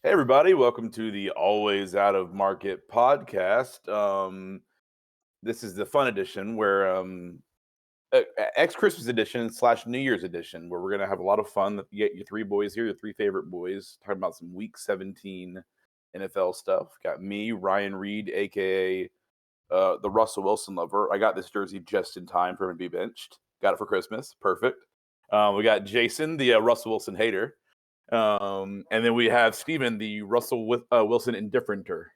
Hey everybody, welcome to the Always Out of Market podcast. This is the fun edition where ex-Christmas edition / New Year's edition, where we're gonna have a lot of fun. You get your three boys here, your three favorite boys, talking about some Week 17 NFL stuff. Got me, Ryan Reed, aka the Russell Wilson lover. I got this jersey just in time for him to be benched. Got it for Christmas, perfect. We got Jason, the Russell Wilson hater. And then we have Steven, the Russell Wilson indifferenter.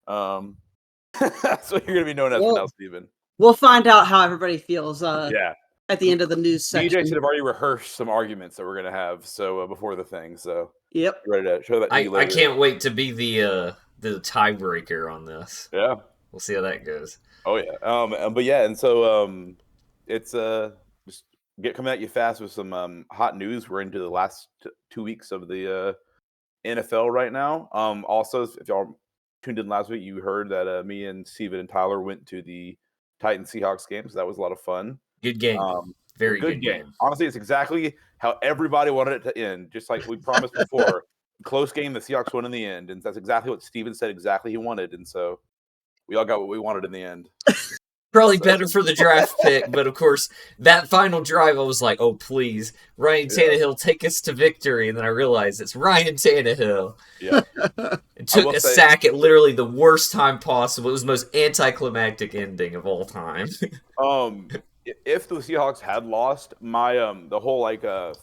That's what you're going to be known as now, Steven. We'll find out how everybody feels at the end of the news section. DJ should have already rehearsed some arguments that we're going to have before the thing. So yep, ready to show that to you later. I can't wait to be the tiebreaker on this. Yeah, we'll see how that goes. Oh yeah, but yeah, and so it's just coming at you fast with some hot news. We're into the last 2 weeks of the NFL right now. Also, if y'all tuned in last week, you heard that me and Steven and Tyler went to the Titans Seahawks game, so that was a lot of fun. Good game. Very good game. Honestly, it's exactly how everybody wanted it to end, just like we promised before. Close game, the Seahawks won in the end, and that's exactly what Steven said exactly he wanted, and so we all got what we wanted in the end. Probably better for the draft pick, but of course, that final drive, I was like, oh, please, Ryan Tannehill, take us to victory. And then I realized it's Ryan Tannehill. Yeah. It took a sack at literally the worst time possible. It was the most anticlimactic ending of all time. If the Seahawks had lost, my the whole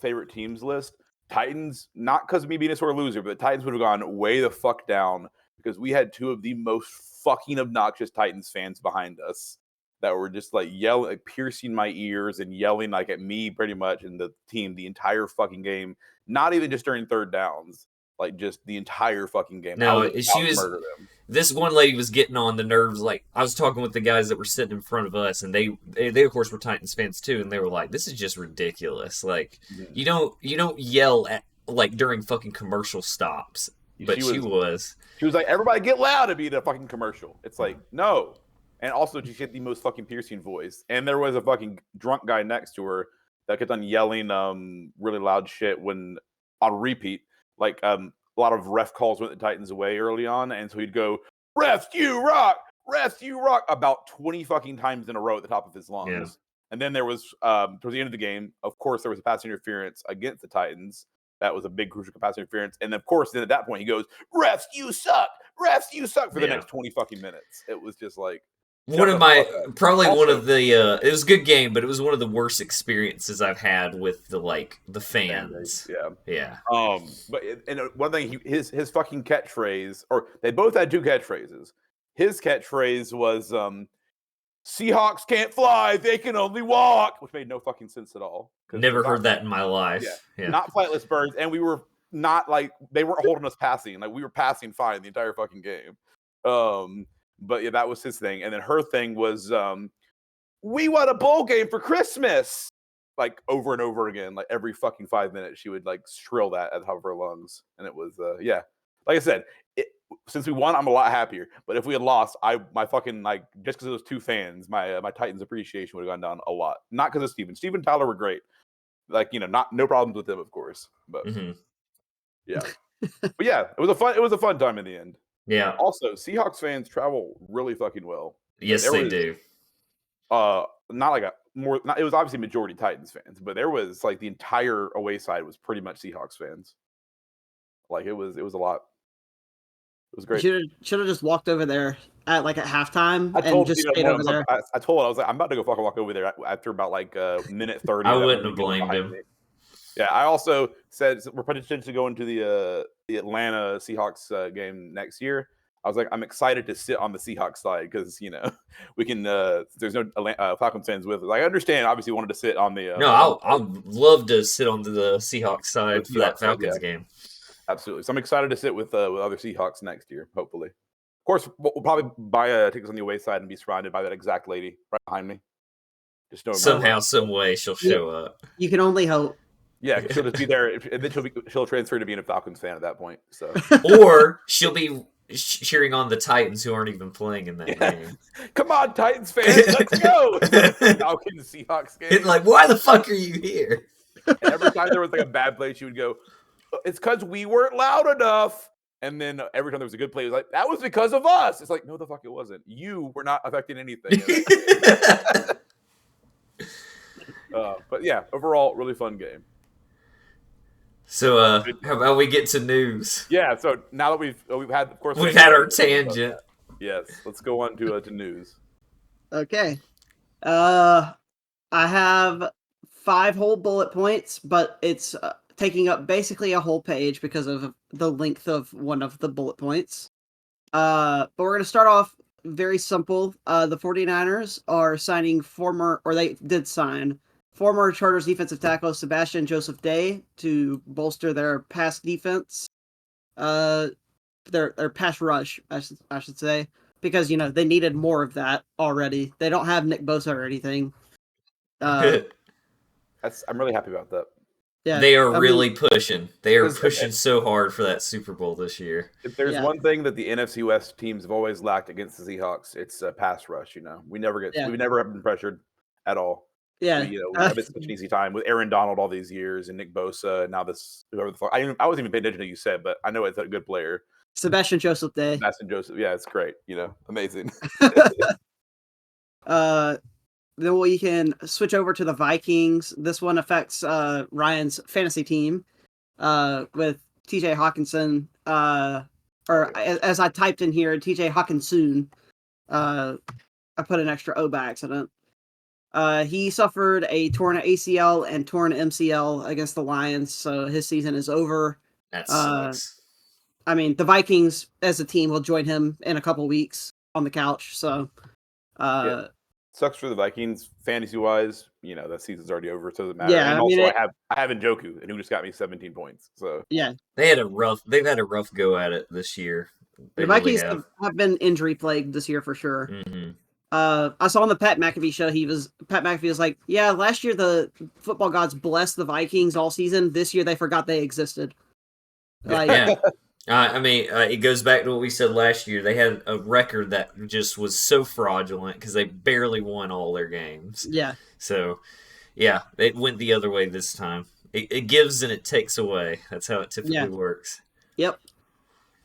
favorite teams list, Titans, not because of me being a sore loser, but the Titans would have gone way the fuck down because we had two of the most fucking obnoxious Titans fans behind us that were just yelling, piercing my ears and yelling at me pretty much and the team the entire fucking game. Not even just during third downs, just the entire fucking game. No, this one lady was getting on the nerves. I was talking with the guys that were sitting in front of us, and they of course were Titans fans too, and they were like, "This is just ridiculous. You don't yell at during fucking commercial stops." But she was like, "Everybody get loud and be in a fucking commercial." It's no. And also, she had the most fucking piercing voice. And there was a fucking drunk guy next to her that kept on yelling really loud shit when on repeat. A lot of ref calls went the Titans away early on. And so he'd go, "Refs, you rock! Refs, you rock!" about 20 fucking times in a row at the top of his lungs. Yeah. And then there was, towards the end of the game, of course, there was a pass interference against the Titans. That was a big crucial pass interference. And of course, then at that point, he goes, "Refs, you suck! Refs, you suck!" for the next 20 fucking minutes. It was just it was a good game, but it was one of the worst experiences I've had with the fans. Yeah. But one thing, his fucking catchphrase, or they both had two catchphrases. His catchphrase was, "Seahawks can't fly, they can only walk," which made no fucking sense at all. Never heard that in my life. Yeah. Not flightless birds, and we were not they weren't holding us passing. We were passing fine the entire fucking game. But yeah, that was his thing. And then her thing was, "We won a bowl game for Christmas." Over and over again. Every fucking 5 minutes, she would shrill that at the top of her lungs. And it was, yeah. Like I said, since we won, I'm a lot happier. But if we had lost, my fucking, just because of those two fans, my Titans appreciation would have gone down a lot. Not because of Steven. Steven and Tyler were great. No problems with them, of course. But, yeah. But yeah, it was a fun time in the end. Yeah. Also, Seahawks fans travel really fucking well. Yes, they do. It was obviously majority Titans fans, but there was the entire away side was pretty much Seahawks fans. It was a lot. It was great. Should have just walked over there at halftime and just stayed over there. I told him, I was like, I'm about to go fucking walk over there after about minute 30. I wouldn't have blamed him. Yeah, I also said we're potentially going to the Atlanta Seahawks game next year. I was like, I'm excited to sit on the Seahawks side because we can. There's no Falcons fans with us. I understand. Obviously, wanted to sit on the. No, I'd love to sit on the Seahawks side for that Falcons game. Absolutely. So I'm excited to sit with other Seahawks next year. Hopefully, of course, we'll probably buy tickets on the away side and be surrounded by that exact lady right behind me. Just somehow, some way, she'll show up. You can only hope. Yeah, she'll just be there, and then she'll transfer to being a Falcons fan at that point. So, or she'll be cheering on the Titans who aren't even playing in that game. Come on, Titans fans, let's go! Falcons Seahawks game. Why the fuck are you here? And every time there was a bad play, she would go, it's because we weren't loud enough. And then every time there was a good play, it was like, that was because of us. It's like, no, the fuck it wasn't. You were not affecting anything. But yeah, overall, really fun game. So, how about we get to news? Yeah, so now that we've had, of course, we've had our tangent. Yes, let's go on to news. Okay. I have 5 whole bullet points, but it's taking up basically a whole page because of the length of one of the bullet points. But we're going to start off very simple. The 49ers are signing they did sign former Chargers defensive tackle Sebastian Joseph Day to bolster their pass defense. Their pass rush, I should say, because they needed more of that already. They don't have Nick Bosa or anything. I'm really happy about that. Yeah, they are really pushing. They are pushing so hard for that Super Bowl this year. If there's one thing that the NFC West teams have always lacked against the Seahawks, it's a pass rush. We never have been pressured at all. Yeah, we have such an easy time with Aaron Donald all these years and Nick Bosa and now this whoever the fuck. I wasn't even paying attention to what you said, but I know it's a good player. Sebastian Joseph Day. Yeah, it's great. Amazing. Then we can switch over to the Vikings. This one affects Ryan's fantasy team with TJ Hawkinson, as I typed in here, TJ Hawkinson. I put an extra O by accident. He suffered a torn ACL and torn MCL against the Lions, so his season is over. That sucks. I mean, the Vikings as a team will join him in a couple weeks on the couch, so... Sucks for the Vikings fantasy wise. That season's already over, so it doesn't matter. Yeah, and I have Njoku, and who just got me 17 points. So yeah, they've had a rough go at it this year. The Vikings have been injury plagued this year for sure. Mm-hmm. I saw on the Pat McAfee show, Pat McAfee was like, yeah, last year the football gods blessed the Vikings all season. This year they forgot they existed. Yeah. It goes back to what we said last year. They had a record that just was so fraudulent because they barely won all their games. Yeah. So, yeah, it went the other way this time. It gives and it takes away. That's how it typically works. Yep.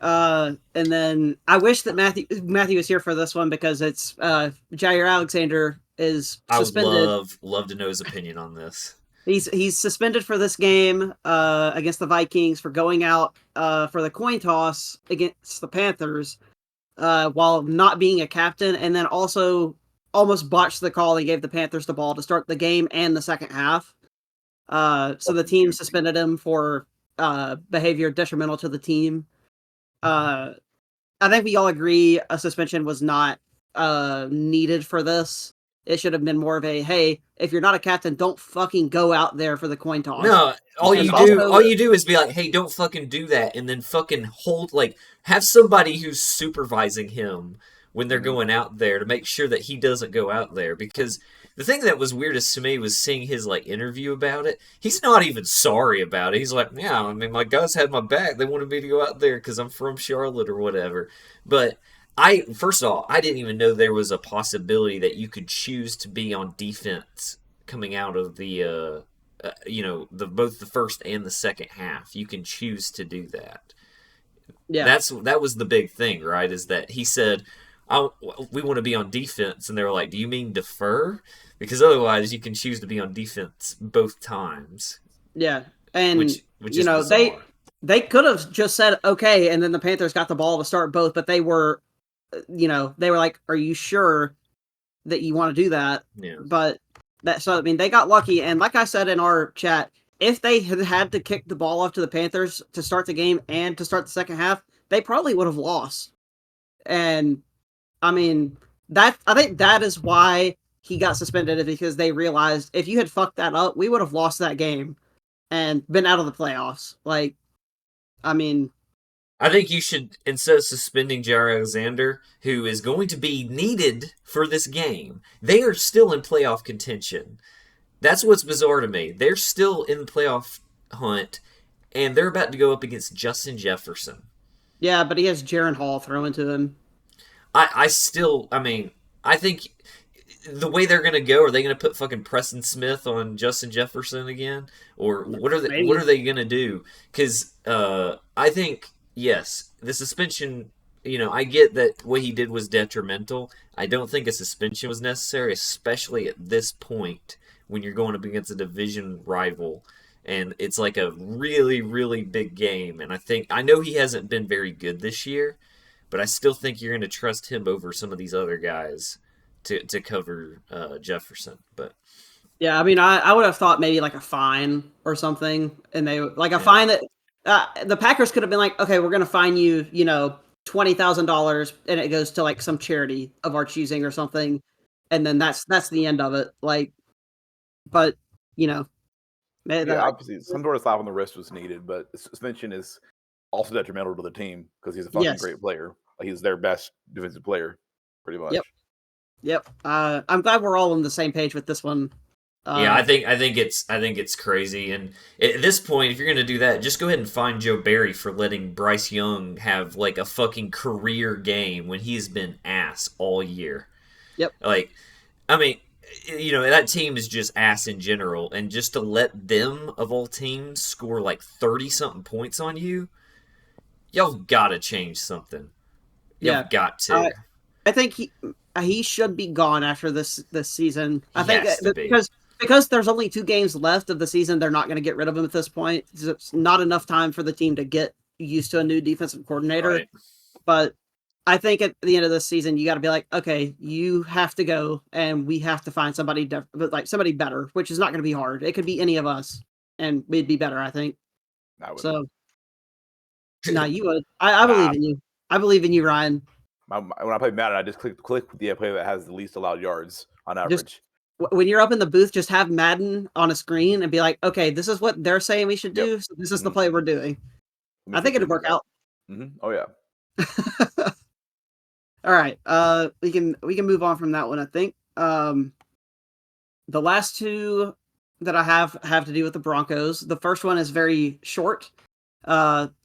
And then I wish that Matthew was here for this one because it's Jair Alexander is suspended. I would love to know his opinion on this. He's suspended for this game against the Vikings for going out for the coin toss against the Panthers while not being a captain, and then also almost botched the call and gave the Panthers the ball to start the game and the second half. So the team suspended him for behavior detrimental to the team. I think we all agree a suspension was not needed for this. It should have been more of a, hey, if you're not a captain, don't fucking go out there for the coin toss. No, all you do is be like, hey, don't fucking do that, and then fucking have somebody who's supervising him when they're going out there to make sure that he doesn't go out there. Because the thing that was weirdest to me was seeing his interview about it. He's not even sorry about it. He's like, yeah, I mean, my guys had my back. They wanted me to go out there because I'm from Charlotte or whatever. But first of all, I didn't even know there was a possibility that you could choose to be on defense coming out of the, both the first and the second half. You can choose to do that. Yeah, that was the big thing, right? Is that he said, we want to be on defense, and they were like, do you mean defer? Because otherwise, you can choose to be on defense both times. Yeah, and which is bizarre. They could have just said okay, and then the Panthers got the ball to start both, but they were. They were like, are you sure that you want to do that? Yeah. But they got lucky. And like I said in our chat, if they had to kick the ball off to the Panthers to start the game and to start the second half, they probably would have lost. And I mean, I think that is why he got suspended, is because they realized if you had fucked that up, we would have lost that game and been out of the playoffs. I think you should, instead of suspending Jair Alexander, who is going to be needed for this game, they are still in playoff contention. That's what's bizarre to me. They're still in the playoff hunt, and they're about to go up against Justin Jefferson. Yeah, but he has Jaron Hall thrown to him. I think the way they're gonna go, are they gonna put fucking Preston Smith on Justin Jefferson again, or what are they? Maybe. What are they gonna do? Because I think yes, the suspension. I get that what he did was detrimental. I don't think a suspension was necessary, especially at this point when you're going up against a division rival, and it's like a really, really big game. And I know he hasn't been very good this year, but I still think you're going to trust him over some of these other guys to cover Jefferson. But Yeah, I mean, I would have thought maybe like a fine or something, and they like a fine that the Packers could have been like, okay, we're going to fine you, $20,000, and it goes to like some charity of our choosing or something, and then that's the end of it. Like, but obviously, some sort of slap on the wrist was needed, but suspension is also detrimental to the team because he's a fucking great player. Like, he's their best defensive player, pretty much. Yep. I'm glad we're all on the same page with this one. Yeah, I think it's crazy, and at this point, if you're gonna do that, just go ahead and fine Joe Barry for letting Bryce Young have like a fucking career game when he's been ass all year. Yep. Like, I mean, that team is just ass in general, and just to let them of all teams score like 30-something points on you, y'all gotta change something. Y'all got to. I think he should be gone after this season. I think because there's only 2 games left of the season, they're not going to get rid of him at this point. It's not enough time for the team to get used to a new defensive coordinator. Right. But I think at the end of this season, you got to be like, okay, you have to go, and we have to find somebody somebody better, which is not going to be hard. It could be any of us, and we'd be better, I think. So, no, you would. I believe in you. I believe in you, Ryan. When I play Madden, I just click the play that has the least allowed yards on average. When you're up in the booth, just have Madden on a screen and be like, okay, this is what they're saying we should do. So this is the play we're doing. I think it'd work out. Mm-hmm. Oh, yeah. All right. We can move on from that one, I think. The last 2 that I have to do with the Broncos. The first one is very short,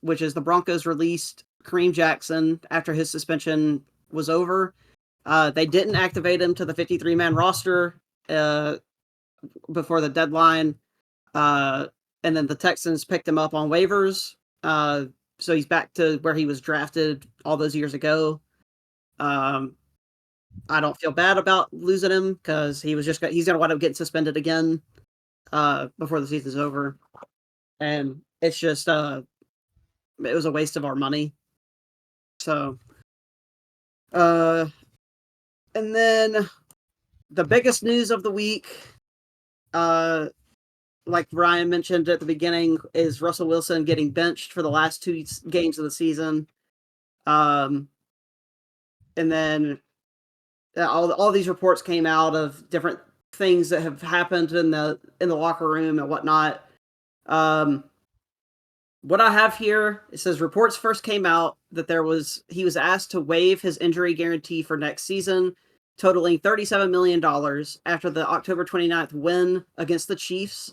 which is the Broncos released Kareem Jackson after his suspension was over. They didn't activate him to the 53-man roster before the deadline. And then the Texans picked him up on waivers. So he's back to where he was drafted all those years ago. I don't feel bad about losing him because he's going to wind up getting suspended again before the season's over. And it's just, it was a waste of our money. So, and then the biggest news of the week, like Ryan mentioned at the beginning, is Russell Wilson getting benched for the last 2 games of the season. And then all these reports came out of different things that have happened in the locker room and whatnot. What I have here, it says reports first came out that he was asked to waive his injury guarantee for next season, totaling $37 million after the October 29th win against the Chiefs.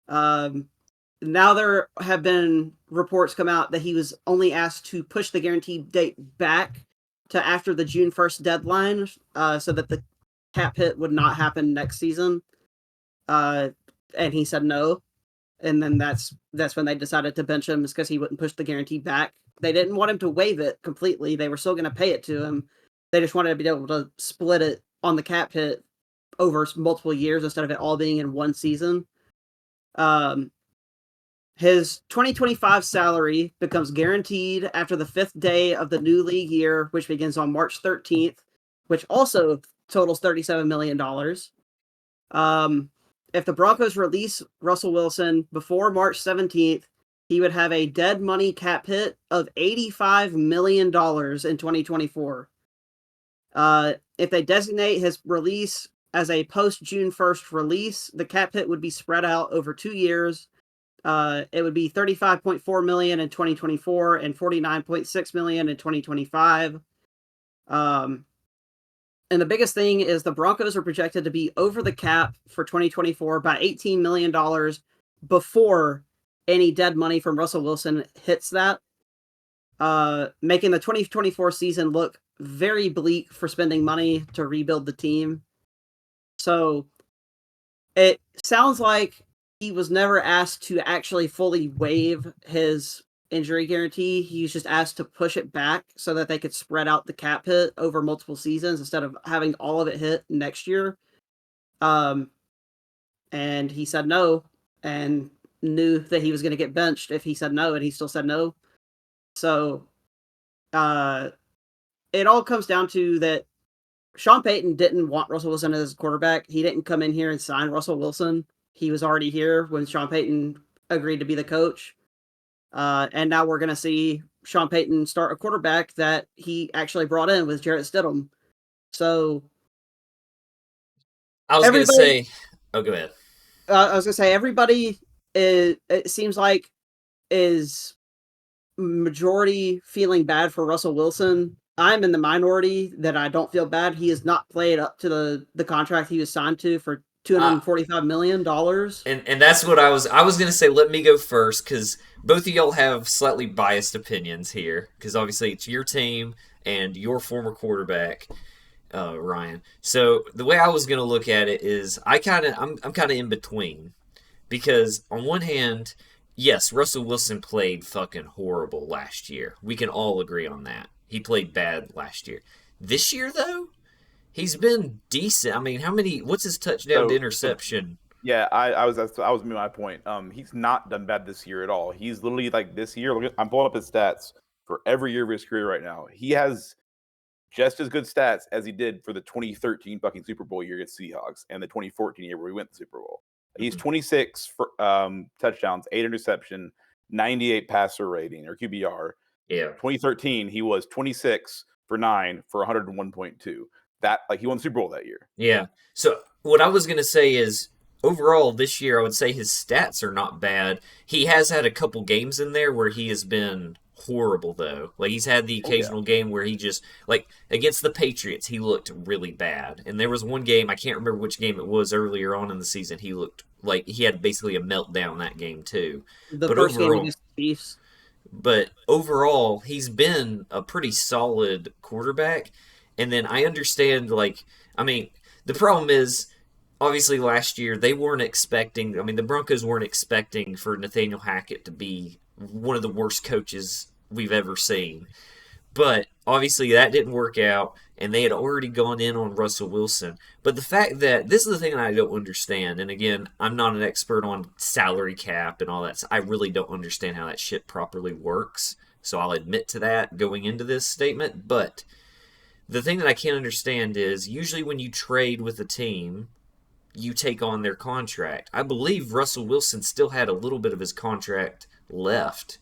Now there have been reports come out that he was only asked to push the guarantee date back to after the June 1st deadline, so that the cap hit would not happen next season. And he said no. And then that's when they decided to bench him, is because he wouldn't push the guarantee back. They didn't want him to waive it completely. They were still going to pay it to him. They just wanted to be able to split it on the cap hit over multiple years instead of it all being in one season. His 2025 salary becomes guaranteed after the 5th day of the new league year, which begins on March 13th, which also totals $37 million. If the Broncos release Russell Wilson before March 17th, he would have a dead money cap hit of $85 million in 2024. If they designate his release as a post-June 1st release, the cap hit would be spread out over 2 years. It would be $35.4 million in 2024 and $49.6 million in 2025. And the biggest thing is the Broncos are projected to be over the cap for 2024 by $18 million before any dead money from Russell Wilson hits that, making the 2024 season look very bleak for spending money to rebuild the team. So it sounds like he was never asked to actually fully waive his injury guarantee. He was just asked to push it back so that they could spread out the cap hit over multiple seasons instead of having all of it hit next year. And he said no, and knew that he was going to get benched if he said no, and he still said no. So, it all comes down to that Sean Payton didn't want Russell Wilson as his quarterback. He didn't come in here and sign Russell Wilson. He was already here when Sean Payton agreed to be the coach. And now we're going to see Sean Payton start a quarterback that he actually brought in with Jarrett Stidham. So I was going to say, oh, go ahead. I was going to say, everybody it seems like is majority feeling bad for Russell Wilson. I'm in the minority that I don't feel bad. He has not played up to the contract he was signed to for $245 million. And that's what I was going to say. Let me go first, because both of y'all have slightly biased opinions here, because obviously it's your team and your former quarterback, Ryan. So the way I was going to look at it is I'm kind of in between, because on one hand, yes, Russell Wilson played fucking horrible last year. We can all agree on that. He played bad last year. This year, though, he's been decent. I mean, what's his touchdown to interception? Yeah, that was my point. He's not done bad this year at all. He's literally like this year. I'm pulling up his stats for every year of his career right now. He has just as good stats as he did for the 2013 fucking Super Bowl year against Seahawks and the 2014 year where we went to the Super Bowl. He's 26 for touchdowns, 8 interception, 98 passer rating or QBR. Yeah. 2013, he was 26 for 9 for 101.2. That, like, he won the Super Bowl that year. Yeah. So what I was going to say is, overall this year, I would say his stats are not bad. He has had a couple games in there where he has been horrible, though. Like, he's had the occasional game where he just, like, against the Patriots, he looked really bad. And there was one game, I can't remember which game it was earlier on in the season, he looked like he had basically a meltdown that game, too. The first game against the Chiefs. But overall, he's been a pretty solid quarterback. And then I understand, like, I mean, the problem is, obviously last year, they weren't expecting, I mean, the Broncos weren't expecting for Nathaniel Hackett to be one of the worst coaches we've ever seen. But obviously that didn't work out, and they had already gone in on Russell Wilson. But the fact that, this is the thing that I don't understand, and again, I'm not an expert on salary cap and all that, so I really don't understand how that shit properly works. So I'll admit to that going into this statement. But the thing that I can't understand is, usually when you trade with a team, you take on their contract. I believe Russell Wilson still had a little bit of his contract left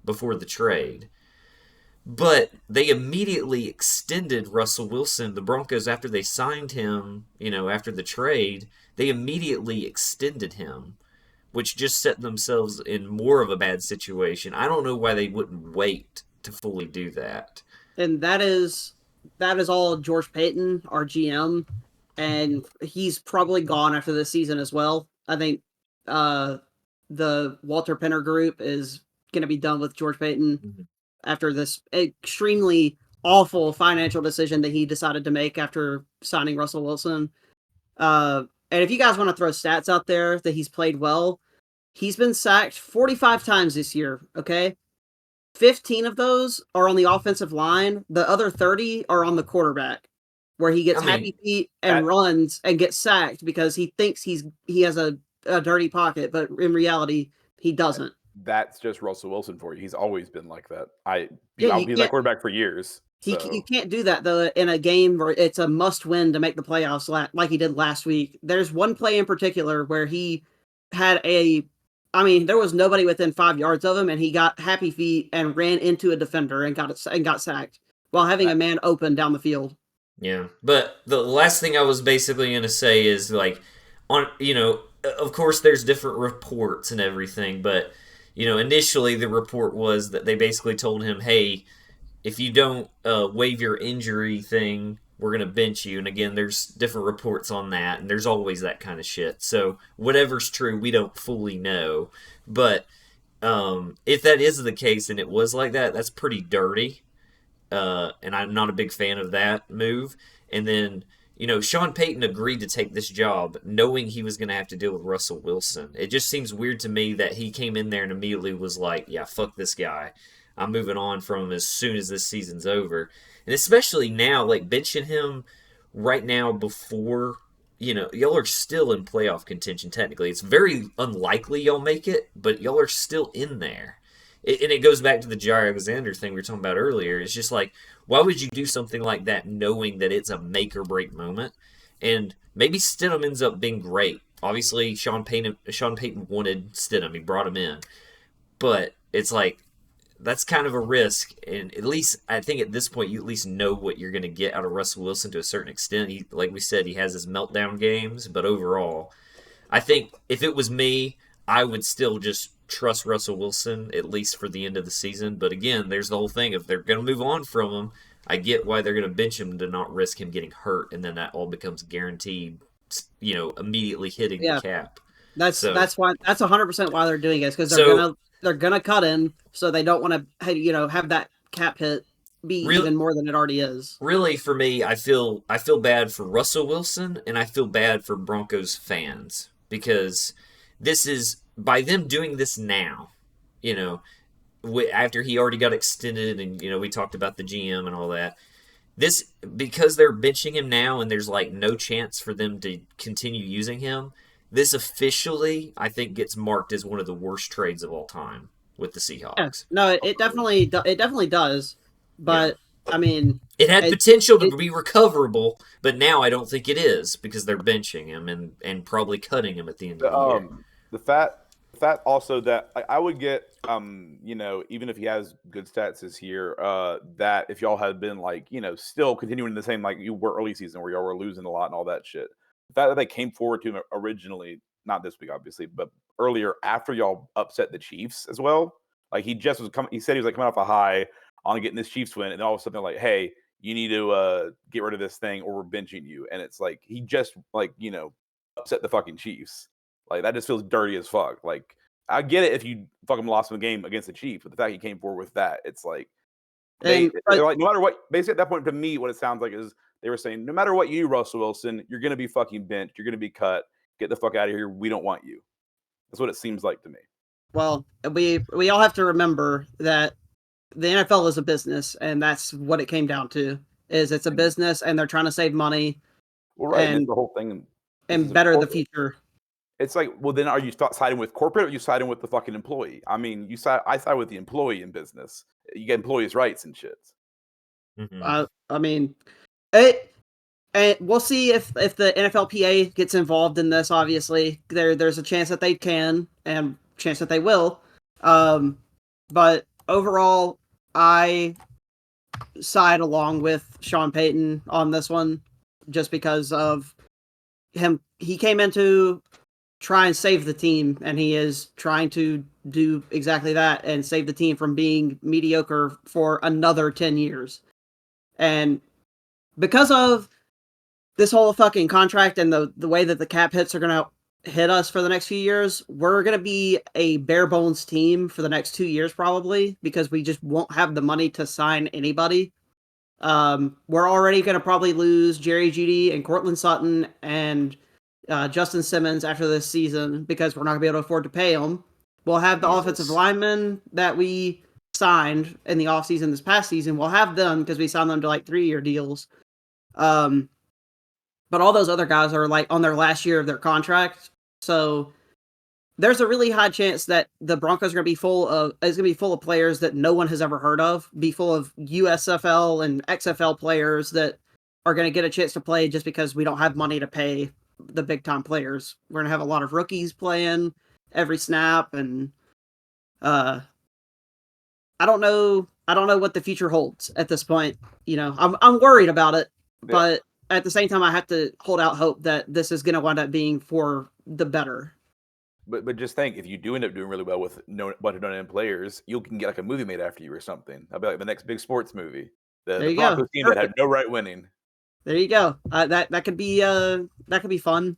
before the trade. But they immediately extended Russell Wilson, the Broncos, after they signed him, after the trade, they immediately extended him, which just set themselves in more of a bad situation. I don't know why they wouldn't wait to fully do that. And that is all George Payton, our GM, and he's probably gone after this season as well. I think the Walter Penner group is going to be done with George Payton after this extremely awful financial decision that he decided to make after signing Russell Wilson. And if you guys want to throw stats out there that he's played well, he's been sacked 45 times this year, okay? 15 of those are on the offensive line. The other 30 are on the quarterback, where he gets happy feet and runs and gets sacked because he thinks he has a dirty pocket, but in reality, he doesn't. That's just Russell Wilson for you. He's always been like that. I'll be that quarterback for years. You can't do that, though, in a game where it's a must-win to make the playoffs like he did last week. There's one play in particular where he had there was nobody within 5 yards of him, and he got happy feet and ran into a defender and got sacked while having a man open down the field. Yeah, but the last thing I was basically going to say is, like, of course there's different reports and everything, but initially the report was that they basically told him, hey, if you don't waive your injury thing, we're going to bench you. And again, there's different reports on that, and there's always that kind of shit. So whatever's true, we don't fully know. But if that is the case and it was like that, that's pretty dirty. And I'm not a big fan of that move. And then, Sean Payton agreed to take this job knowing he was going to have to deal with Russell Wilson. It just seems weird to me that he came in there and immediately was like, yeah, fuck this guy. I'm moving on from him as soon as this season's over. And especially now, like benching him right now before, y'all are still in playoff contention technically. It's very unlikely y'all make it, but y'all are still in there. And it goes back to the Jair Alexander thing we were talking about earlier. It's just like, why would you do something like that knowing that it's a make or break moment? And maybe Stidham ends up being great. Obviously, Sean Payton wanted Stidham. He brought him in. But it's like, that's kind of a risk. And at least, I think at this point, you at least know what you're going to get out of Russell Wilson to a certain extent. He, like we said, he has his meltdown games. But overall, I think if it was me, I would still just trust Russell Wilson, at least for the end of the season. But again, there's the whole thing. If they're going to move on from him, I get why they're going to bench him to not risk him getting hurt, and then that all becomes guaranteed, immediately hitting the cap. That's why. That's 100% why they're doing it, because they're gonna cut in, so they don't want to have that cap hit be even more than it already is. Really, for me, I feel bad for Russell Wilson, and I feel bad for Broncos fans, because this is, by them doing this now, after he already got extended, and we talked about the GM and all that, this, because they're benching him now and there's like no chance for them to continue using him, this officially, I think, gets marked as one of the worst trades of all time with the Seahawks. Yeah. No, it definitely does, but I mean, it had potential to be recoverable, but now I don't think it is, because they're benching him and probably cutting him at the end of the year. The fact also that I would get, even if he has good stats this year, that if y'all had been like, still continuing the same like you were early season where y'all were losing a lot and all that shit, the fact that they came forward to him originally, not this week obviously, but earlier after y'all upset the Chiefs as well, like he just was coming. He said he was like coming off a high on getting this Chiefs win, and then all of a sudden they're like, hey, you need to get rid of this thing or we're benching you, and it's like he just upset the fucking Chiefs. Like, that just feels dirty as fuck. Like, I get it if you fucking lost the game against the Chiefs, but the fact he came forward with that, it's like, they're like, no matter what, basically at that point, to me, what it sounds like is they were saying, no matter what you do, Russell Wilson, you're going to be fucking benched. You're going to be cut. Get the fuck out of here. We don't want you. That's what it seems like to me. Well, we all have to remember that the NFL is a business, and that's what it came down to. Is it's a business, and they're trying to save money. Well, right, and the whole thing. And better the future. It's like, well, then are you siding with corporate or are you siding with the fucking employee? I mean, I side with the employee in business. You get employees' rights and shit. Mm-hmm. I mean, we'll see if the NFLPA gets involved in this. Obviously, there's a chance that they can and chance that they will. But overall, I side along with Sean Payton on this one, just because of him. He came in to try and save the team, and he is trying to do exactly that and save the team from being mediocre for another 10 years. And because of this whole fucking contract and the way that the cap hits are going to hit us for the next few years, we're going to be a bare bones team for the next 2 years probably, because we just won't have the money to sign anybody. We're already going to probably lose Jerry Jeudy and Cortland Sutton and Justin Simmons after this season, because we're not going to be able to afford to pay them. We'll have the offensive linemen that we signed in the offseason this past season. We'll have them because we signed them to like 3-year deals. But all those other guys are like on their last year of their contract. So there's a really high chance that the Broncos are going to be full of players that no one has ever heard of, be full of USFL and XFL players that are going to get a chance to play just because we don't have money to pay the big time players. We're going to have a lot of rookies playing every snap, and I don't know what the future holds at this point. I'm worried about it, but at the same time, I have to hold out hope that this is going to wind up being for the better. But just think, if you do end up doing really well with a bunch of known players, you can get like a movie made after you or something. That'll be like the next big sports movie. The Broncos team that had no right winning. There you go. That could be fun.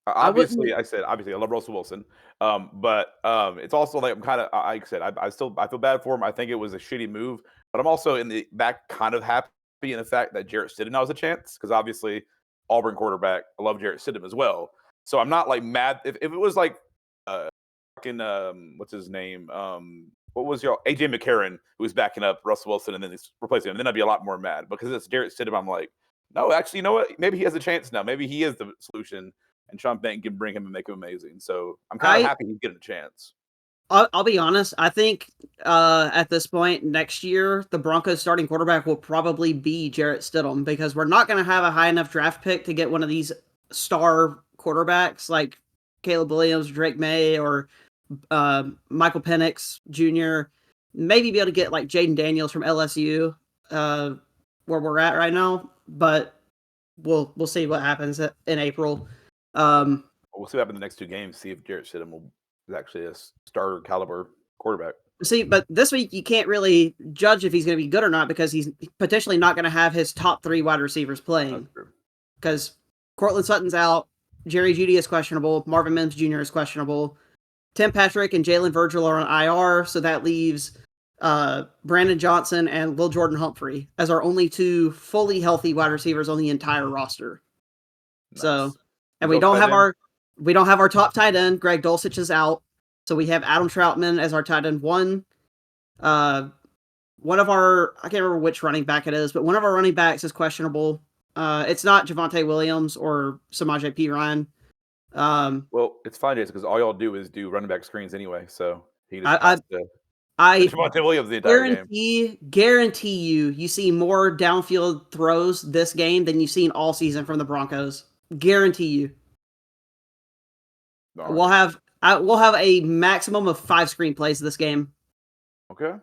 Obviously, I love Russell Wilson. But it's also like I'm kind of, like I said, I feel bad for him. I think it was a shitty move, but I'm also that kind of happy in the fact that Jarrett Stidham now has a chance, because obviously Auburn quarterback, I love Jarrett Stidham as well. So I'm not like mad if it was like fucking what's his name? What was your AJ McCarron who was backing up Russell Wilson and then he's replacing him, and then I'd be a lot more mad. Because it's Jarrett Stidham, I'm like, no, actually, you know what? Maybe he has a chance now. Maybe he is the solution, and Sean Payton can bring him and make him amazing. So I'm kind of happy he's getting a chance. I'll be honest. I think at this point next year, the Broncos starting quarterback will probably be Jarrett Stidham, because we're not going to have a high enough draft pick to get one of these star quarterbacks like Caleb Williams, Drake May, or Michael Penix Jr. Maybe be able to get like Jaden Daniels from LSU, where we're at right now. But we'll see what happens in April. We'll see what happens in the next 2 games. See if Jarrett Stidham is actually a starter caliber quarterback. See, but this week you can't really judge if he's going to be good or not, because he's potentially not going to have his top 3 wide receivers playing. Because Courtland Sutton's out, Jerry Jeudy is questionable, Marvin Mims Jr. is questionable, Tim Patrick and Jalen Virgil are on IR, so that leaves Brandon Johnson and Lil Jordan Humphrey as our only 2 fully healthy wide receivers on the entire roster. Nice. So, and we don't have our top tight end. Greg Dulcich is out, so we have Adam Troutman as our tight end 1. One of our, I can't remember which running back it is, but one of our running backs is questionable. It's not Javonte Williams or Samaje Perine. Well, it's fine, Jason, because all y'all do is do running back screens anyway. So he just has to Javonte Williams the entire game. Guarantee you see more downfield throws this game than you've seen all season from the Broncos. Guarantee you. Right. We'll have a maximum of 5 screenplays this game. Okay.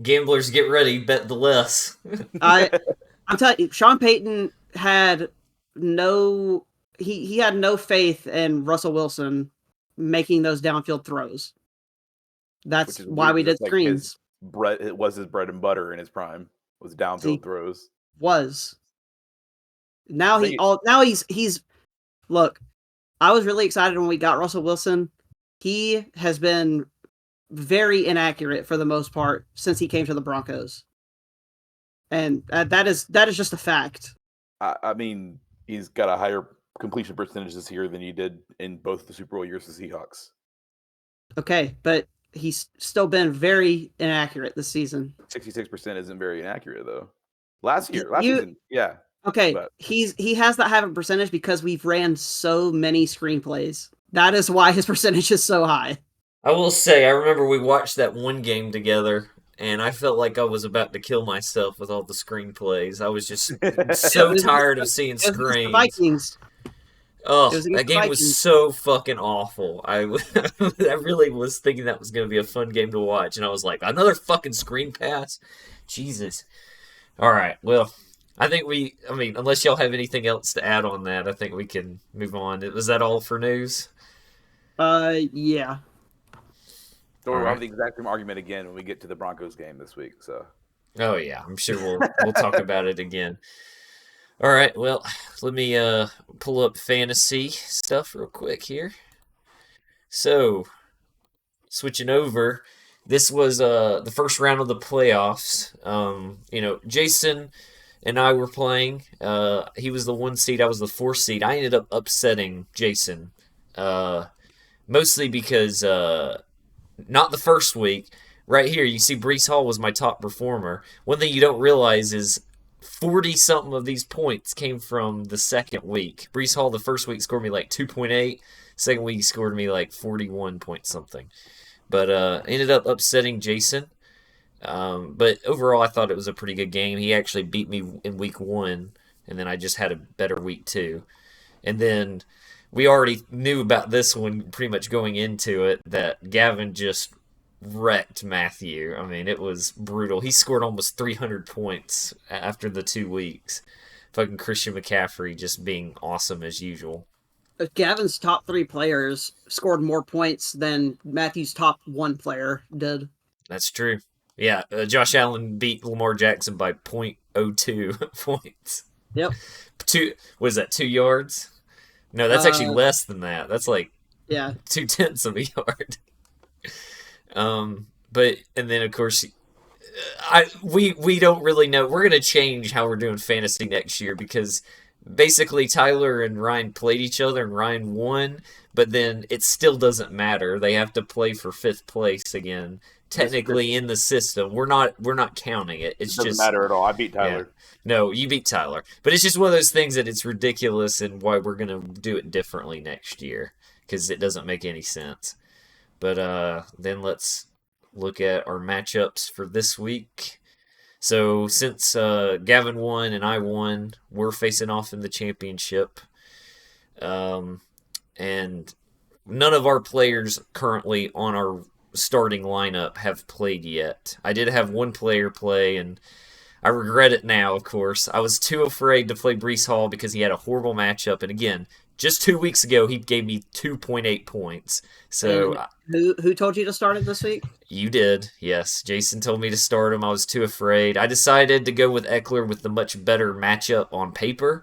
Gamblers, get ready. Bet the less. I'm telling you, Sean Payton had no faith in Russell Wilson making those downfield throws. That's why we did screens. It was his bread and butter in his prime. Was downfield throws. Now he's look. I was really excited when we got Russell Wilson. He has been very inaccurate for the most part since he came to the Broncos. And that is just a fact. I mean, he's got a higher completion percentage this year than he did in both the Super Bowl years with the Seahawks. Okay, but he's still been very inaccurate this season. 66% isn't very inaccurate though. Last season, yeah. Okay, but he has that high percentage because we've ran so many screenplays. That is why his percentage is so high. I will say, I remember we watched that one game together, and I felt like I was about to kill myself with all the screenplays. I was just so tired of seeing screens. Vikings. Oh, that game was so fucking awful. I really was thinking that was going to be a fun game to watch, and I was like, another fucking screen pass? Jesus. All right, well, I think unless y'all have anything else to add on that, I think we can move on. Was that all for news? Yeah. So we'll have the exact same argument again when we get to the Broncos game this week. So. Oh yeah, I'm sure we'll talk about it again. All right, well, let me pull up fantasy stuff real quick here. So, switching over, this was the first round of the playoffs. Jason and I were playing. He was the 1 seed, I was the 4 seed. I ended up upsetting Jason, mostly because not the first week. Right here, you see Breece Hall was my top performer. One thing you don't realize is 40-something of these points came from the second week. Breece Hall the first week scored me like 2.8. Second week he scored me like 41 point something. But ended up upsetting Jason. But overall, I thought it was a pretty good game. He actually beat me in week 1, and then I just had a better week 2. And then we already knew about this one pretty much going into it, that Gavin just wrecked Matthew. I mean, it was brutal. He scored almost 300 points after the 2 weeks. Fucking Christian McCaffrey just being awesome as usual. Gavin's top 3 players scored more points than Matthew's top 1 player did. That's true. Yeah, Josh Allen beat Lamar Jackson by .02 points. Yep. 2 yards? No, that's actually less than that. That's like 0.2 of a yard. And then of course we don't really know. We're gonna change how we're doing fantasy next year because basically Tyler and Ryan played each other and Ryan won, but then it still doesn't matter. They have to play for fifth place again. Technically in the system, we're not counting it. It's It doesn't just matter at all. I beat yeah. Tyler. No, you beat Tyler. But it's just one of those things that it's ridiculous and why we're going to do it differently next year because it doesn't make any sense. But then let's look at our matchups for this week. So since Gavin won and I won, we're facing off in the championship. And none of our players currently on our starting lineup have played yet. I did have one player play, and I regret it now, of course. I was too afraid to play Brees Hall because he had a horrible matchup. And again, just 2 weeks ago, he gave me 2.8 points. So who told you to start it this week? You did, yes. Jason told me to start him. I was too afraid. I decided to go with Eckler with the much better matchup on paper.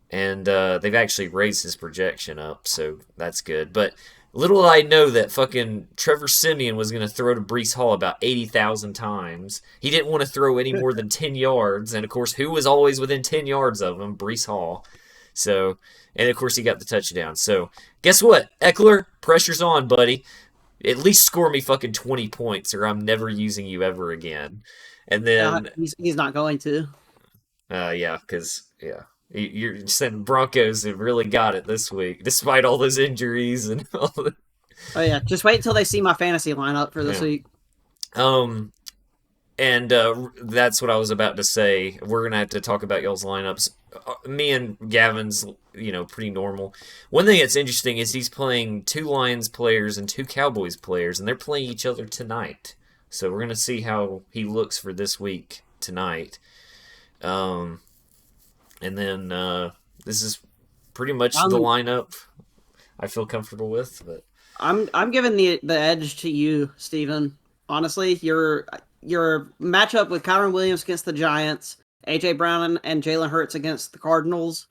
And they've actually raised his projection up, so that's good. But little did I know that fucking Trevor Siemian was going to throw to Brees Hall about 80,000 times. He didn't want to throw any more than 10 yards. And, of course, who was always within 10 yards of him? Brees Hall. So, and, of course, he got the touchdown. So, guess what? Eckler, pressure's on, buddy. At least score me fucking 20 points or I'm never using you ever again. And then... he's not going to. Yeah, because, yeah. You're saying Broncos have really got it this week, despite all those injuries and all that. Oh yeah, just wait until they see my fantasy lineup for this week. And that's what I was about to say. We're gonna have to talk about y'all's lineups. Me and Gavin's, pretty normal. One thing that's interesting is he's playing 2 Lions players and 2 Cowboys players, and they're playing each other tonight. So we're gonna see how he looks for this week tonight. And then this is pretty much the lineup I feel comfortable with. But I'm giving the edge to you, Steven. Honestly, your matchup with Kyron Williams against the Giants, AJ Brown and Jalen Hurts against the Cardinals,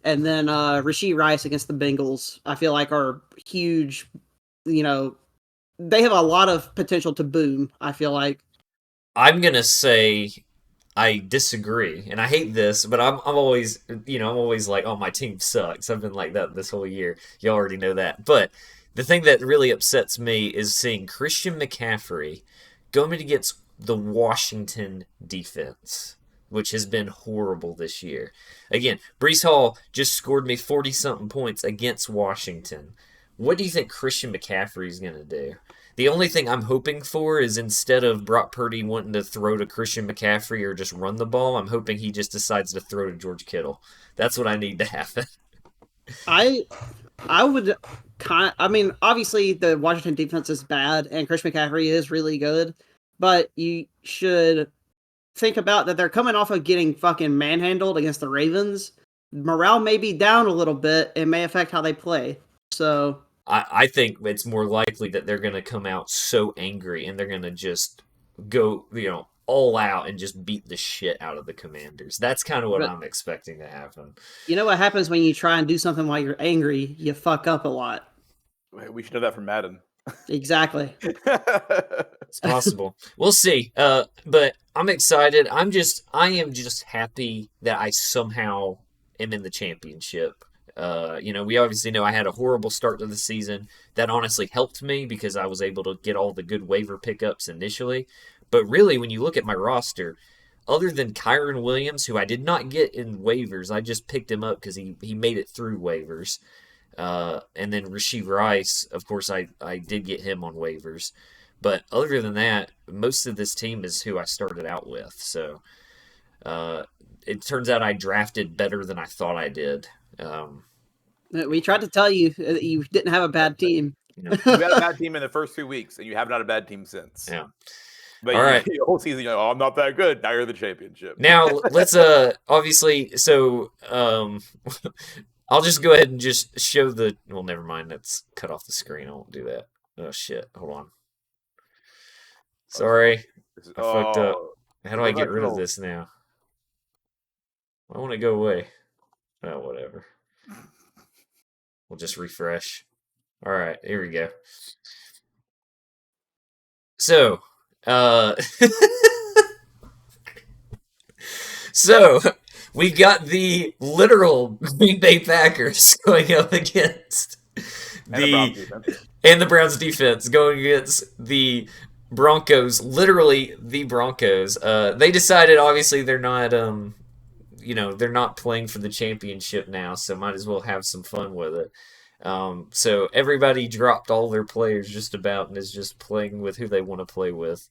and then Rashee Rice against the Bengals, I feel like are huge. They have a lot of potential to boom, I feel like. I'm gonna say I disagree, and I hate this, but I'm always, I'm always like, oh, my team sucks. I've been like that this whole year. You already know that. But the thing that really upsets me is seeing Christian McCaffrey going against the Washington defense, which has been horrible this year. Again, Brees Hall just scored me 40-something points against Washington. What do you think Christian McCaffrey is going to do? The only thing I'm hoping for is instead of Brock Purdy wanting to throw to Christian McCaffrey or just run the ball, I'm hoping he just decides to throw to George Kittle. That's what I need to happen. I would obviously the Washington defense is bad and Christian McCaffrey is really good, but you should think about that they're coming off of getting fucking manhandled against the Ravens. Morale may be down a little bit. It may affect how they play. So I think it's more likely that they're going to come out so angry and they're going to just go, all out and just beat the shit out of the Commanders. That's kind of what I'm expecting to happen. You know what happens when you try and do something while you're angry? You fuck up a lot. We should know that from Madden. Exactly. It's possible. We'll see. But I'm excited. I am just happy that I somehow am in the championship. We obviously know I had a horrible start to the season. That honestly helped me because I was able to get all the good waiver pickups initially. But really, when you look at my roster, other than Kyron Williams, who I did not get in waivers, I just picked him up because he made it through waivers. And then Rashee Rice, of course, I did get him on waivers. But other than that, most of this team is who I started out with. So it turns out I drafted better than I thought I did. We tried to tell you that you didn't have a bad team. You had a bad team in the first 2 weeks, and you have not a bad team since. Yeah. But all right. The whole season, I'm not that good. Now you're the championship. Now let's obviously. So I'll just go ahead and just show the. Well, never mind. That's cut off the screen. I won't do that. Oh shit! Hold on. Sorry, I fucked up. How do I get rid of this now? I want to go away. Oh, whatever. We'll just refresh. All right, here we go. So, So we got the literal Green Bay Packers going up against the Browns defense going against the Broncos, literally the Broncos. They decided obviously they're not they're not playing for the championship now, so might as well have some fun with it. So everybody dropped all their players just about and is just playing with who they want to play with.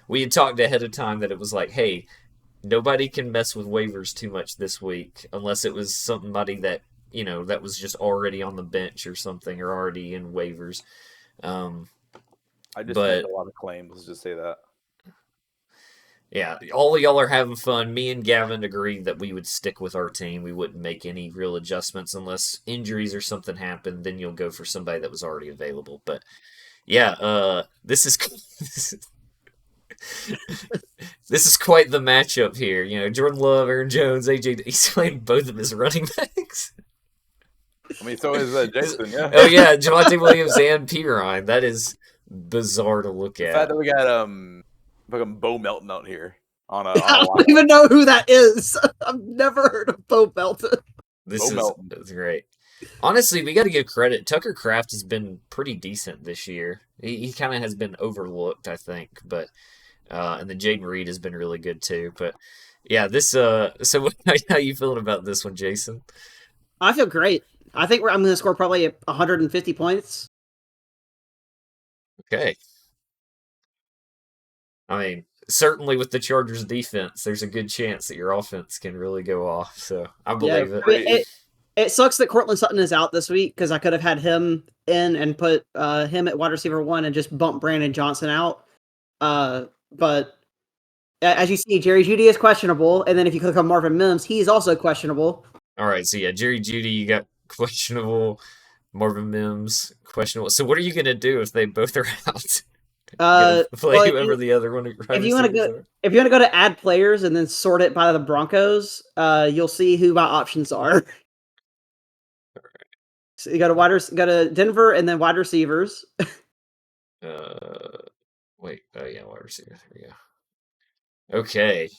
We had talked ahead of time that it was like, hey, nobody can mess with waivers too much this week unless it was somebody that that was just already on the bench or something or already in waivers. I just made a lot of claims. Let's just say that. Yeah, all of y'all are having fun. Me and Gavin agreed that we would stick with our team. We wouldn't make any real adjustments unless injuries or something happened. Then you'll go for somebody that was already available. But yeah, this is this is quite the matchup here. Jordan Love, Aaron Jones, AJ. He's playing both of his running backs. I mean, so is Jason. Yeah. Oh yeah, Javonte Williams and P. Ryan. That is bizarre to look at. The fact that we got fucking Bo Melton out here on a I don't even know who that is. I've never heard of Bo Melton. This is great. Honestly, we got to give credit. Tucker Kraft has been pretty decent this year. He kind of has been overlooked, I think, but and then Jaden Reed has been really good too. But yeah, this. So how you feeling about this one, Jason? I feel great. I think I'm going to score probably 150 points. Okay. I mean, certainly with the Chargers defense, there's a good chance that your offense can really go off. So I believe it. It sucks that Courtland Sutton is out this week because I could have had him in and put him at wide receiver 1 and just bump Brandon Johnson out. But as you see, Jerry Jeudy is questionable. And then if you click on Marvin Mims, he's also questionable. All right. So yeah, Jerry Jeudy, you got questionable. Marvin Mims, questionable. So what are you going to do if they both are out? Play whoever the other one. If you want to go to add players and then sort it by the Broncos, you'll see who my options are. All right. So you go to Denver and then wide receivers. Wait. Oh yeah, wide receiver. There we go. Okay.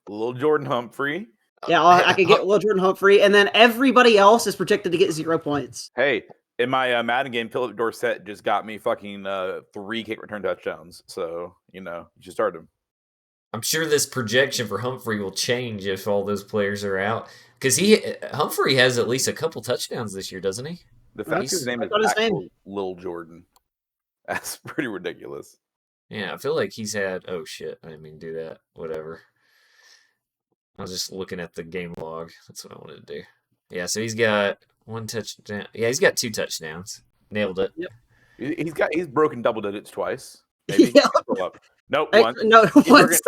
Little Jordan Humphrey. Yeah, I could get Little Jordan Humphrey, and then everybody else is projected to get 0 points. Hey. In my Madden game, Philip Dorsett just got me fucking 3 kick return touchdowns. So, you should start him. I'm sure this projection for Humphrey will change if all those players are out. Because Humphrey has at least a couple touchdowns this year, doesn't he? The fact his name is Lil Jordan. That's pretty ridiculous. Yeah, I feel like he's had... Oh, shit. I didn't mean to do that. Whatever. I was just looking at the game log. That's what I wanted to do. Yeah, so he's got... 1 touchdown. Yeah, he's got 2 touchdowns. Nailed it. Yep. He's broken double digits twice. Maybe. Yeah. Nope, once. No, once.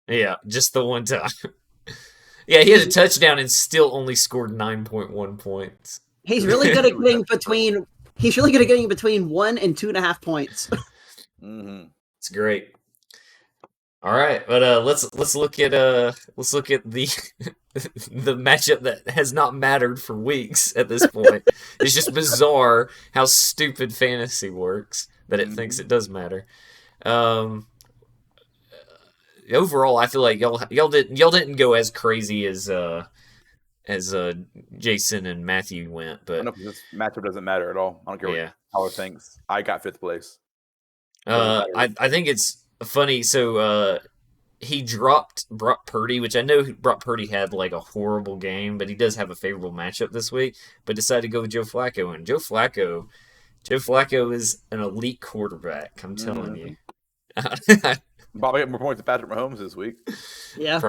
Yeah, just the one time. Yeah, he had a touchdown and still only scored 9.1 points. He's really good at getting between. He's really good at getting between 1 and 2.5 points. Mm-hmm. It's great. All right, but let's look at the the matchup that has not mattered for weeks at this point. It's just bizarre how stupid fantasy works that it thinks it does matter. Overall, I feel like y'all didn't go as crazy as Jason and Matthew went, but this matchup doesn't matter at all. I don't care what Tyler thinks. I got 5th place. I think it's funny. So he dropped Brock Purdy, which I know Brock Purdy had like a horrible game, but he does have a favorable matchup this week. But decided to go with Joe Flacco, and Joe Flacco is an elite quarterback. I'm telling you. Probably get more points than Patrick Mahomes this week. Yeah.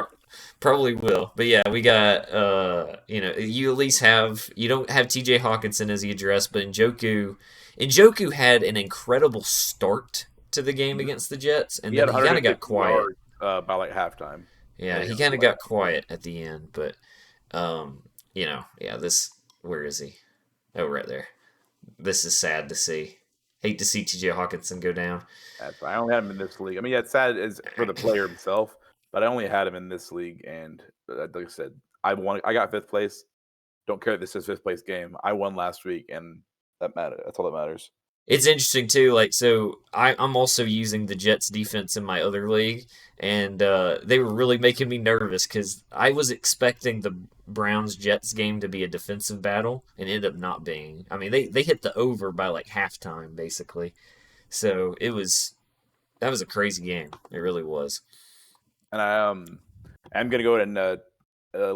Probably will. But yeah, we got, you at least you don't have TJ Hawkinson as he addressed, but Njoku had an incredible start to the game against the Jets, and then he kind of got quiet. By like halftime. Yeah, he kind of got quiet at the end, but, where is he? Oh, right there. This is sad to see. Hate to see TJ Hawkinson go down. I only had him in this league. I mean, it's sad for the player himself, but I only had him in this league, and like I said, I got 5th place. Don't care if this is 5th place game. I won last week, and that matters. That's all that matters. It's interesting too. Like, so I'm also using the Jets defense in my other league, and they were really making me nervous because I was expecting the Browns Jets game to be a defensive battle, and ended up not being. I mean, they hit the over by like halftime basically, so that was a crazy game. It really was. And I'm gonna go ahead and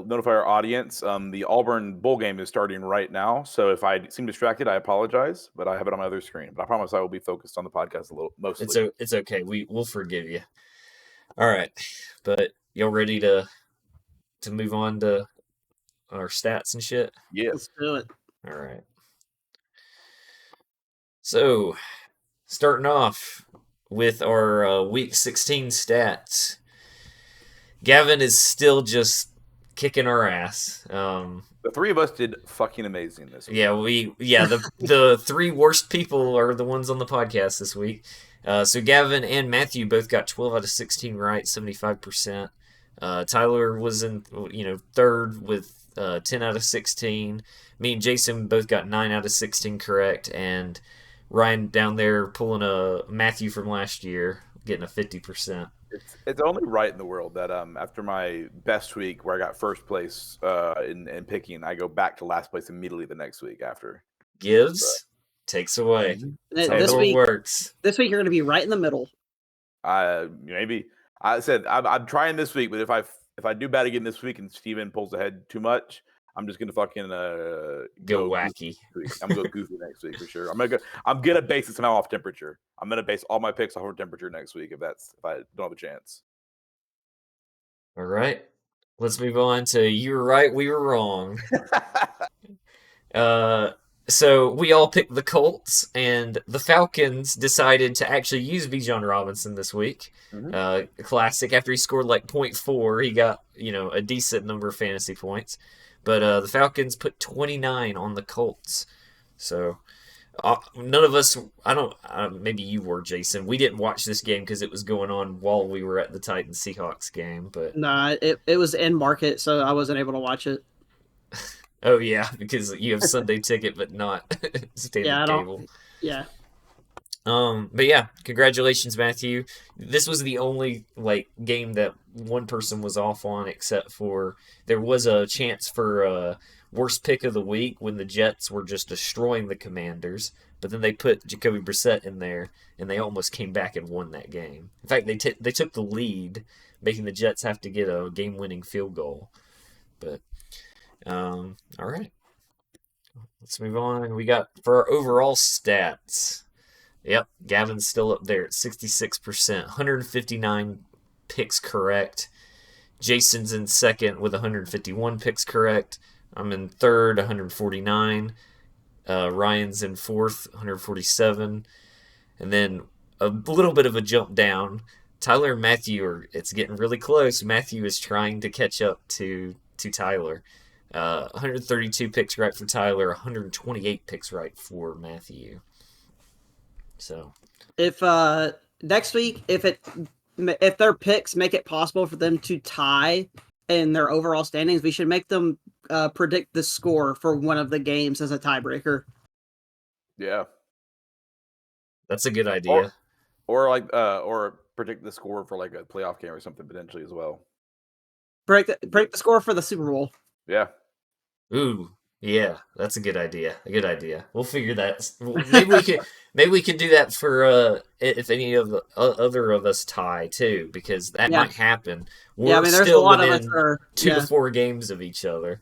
notify our audience. The Auburn bowl game is starting right now, so if I seem distracted, I apologize. But I have it on my other screen. But I promise I will be focused on the podcast a little mostly. It's okay. We'll forgive you. All right, but y'all ready to move on to our stats and shit? Yes. Let's do it. All right. So, starting off with our Week 16 stats, Gavin is still just kicking our ass. The three of us did fucking amazing this week. Yeah, the three worst people are the ones on the podcast this week. So Gavin and Matthew both got 12 out of 16 right, 75%. Tyler was in third with 10 out of 16. Me and Jason both got 9 out of 16 correct, and Ryan down there pulling a Matthew from last year, getting a 50%. It's only right in the world that after my best week where I got first place in picking, I go back to last place immediately the next week after. Gives, takes away. That's how This it week works. This week you're going to be right in the middle. Maybe I said I'm trying this week, but if I do bad again this week and Steven pulls ahead too much, I'm just gonna fucking go wacky. I'm gonna go goofy next week for sure. I'm gonna base it somehow off temperature. I'm gonna base all my picks off of temperature next week if I don't have a chance. All right, let's move on to you were right, we were wrong. So we all picked the Colts, and the Falcons decided to actually use Bijan Robinson this week. Mm-hmm. Classic. After he scored like 0.4, he got a decent number of fantasy points. But the Falcons put 29 on the Colts. So none of us, maybe you were, Jason. We didn't watch this game because it was going on while we were at the Titans Seahawks game. But nah, it was in market, so I wasn't able to watch it. Oh yeah, because you have Sunday ticket, but not standard cable. Yeah. But yeah, congratulations, Matthew. This was the only game that one person was off on, except for there was a chance for worst pick of the week when the Jets were just destroying the Commanders, but then they put Jacoby Brissett in there, and they almost came back and won that game. In fact, they took the lead, making the Jets have to get a game-winning field goal. But all right, let's move on. We got for our overall stats. Yep, Gavin's still up there at 66%, 159 picks correct. Jason's in second with 151 picks correct. I'm in third, 149. Ryan's in fourth, 147. And then a little bit of a jump down. Tyler and Matthew it's getting really close. Matthew is trying to catch up to Tyler. 132 picks right for Tyler, 128 picks right for Matthew. So, if next week, if their picks make it possible for them to tie in their overall standings, we should make them predict the score for one of the games as a tiebreaker. Yeah, that's a good idea. Or predict the score for like a playoff game or something potentially as well. Predict the score for the Super Bowl. Yeah. Ooh. Yeah, that's a good idea. We'll figure that. Maybe we can do that for if any of the other of us tie too, because that might happen. We're there's still a lot within of us 2 to 4 games of each other.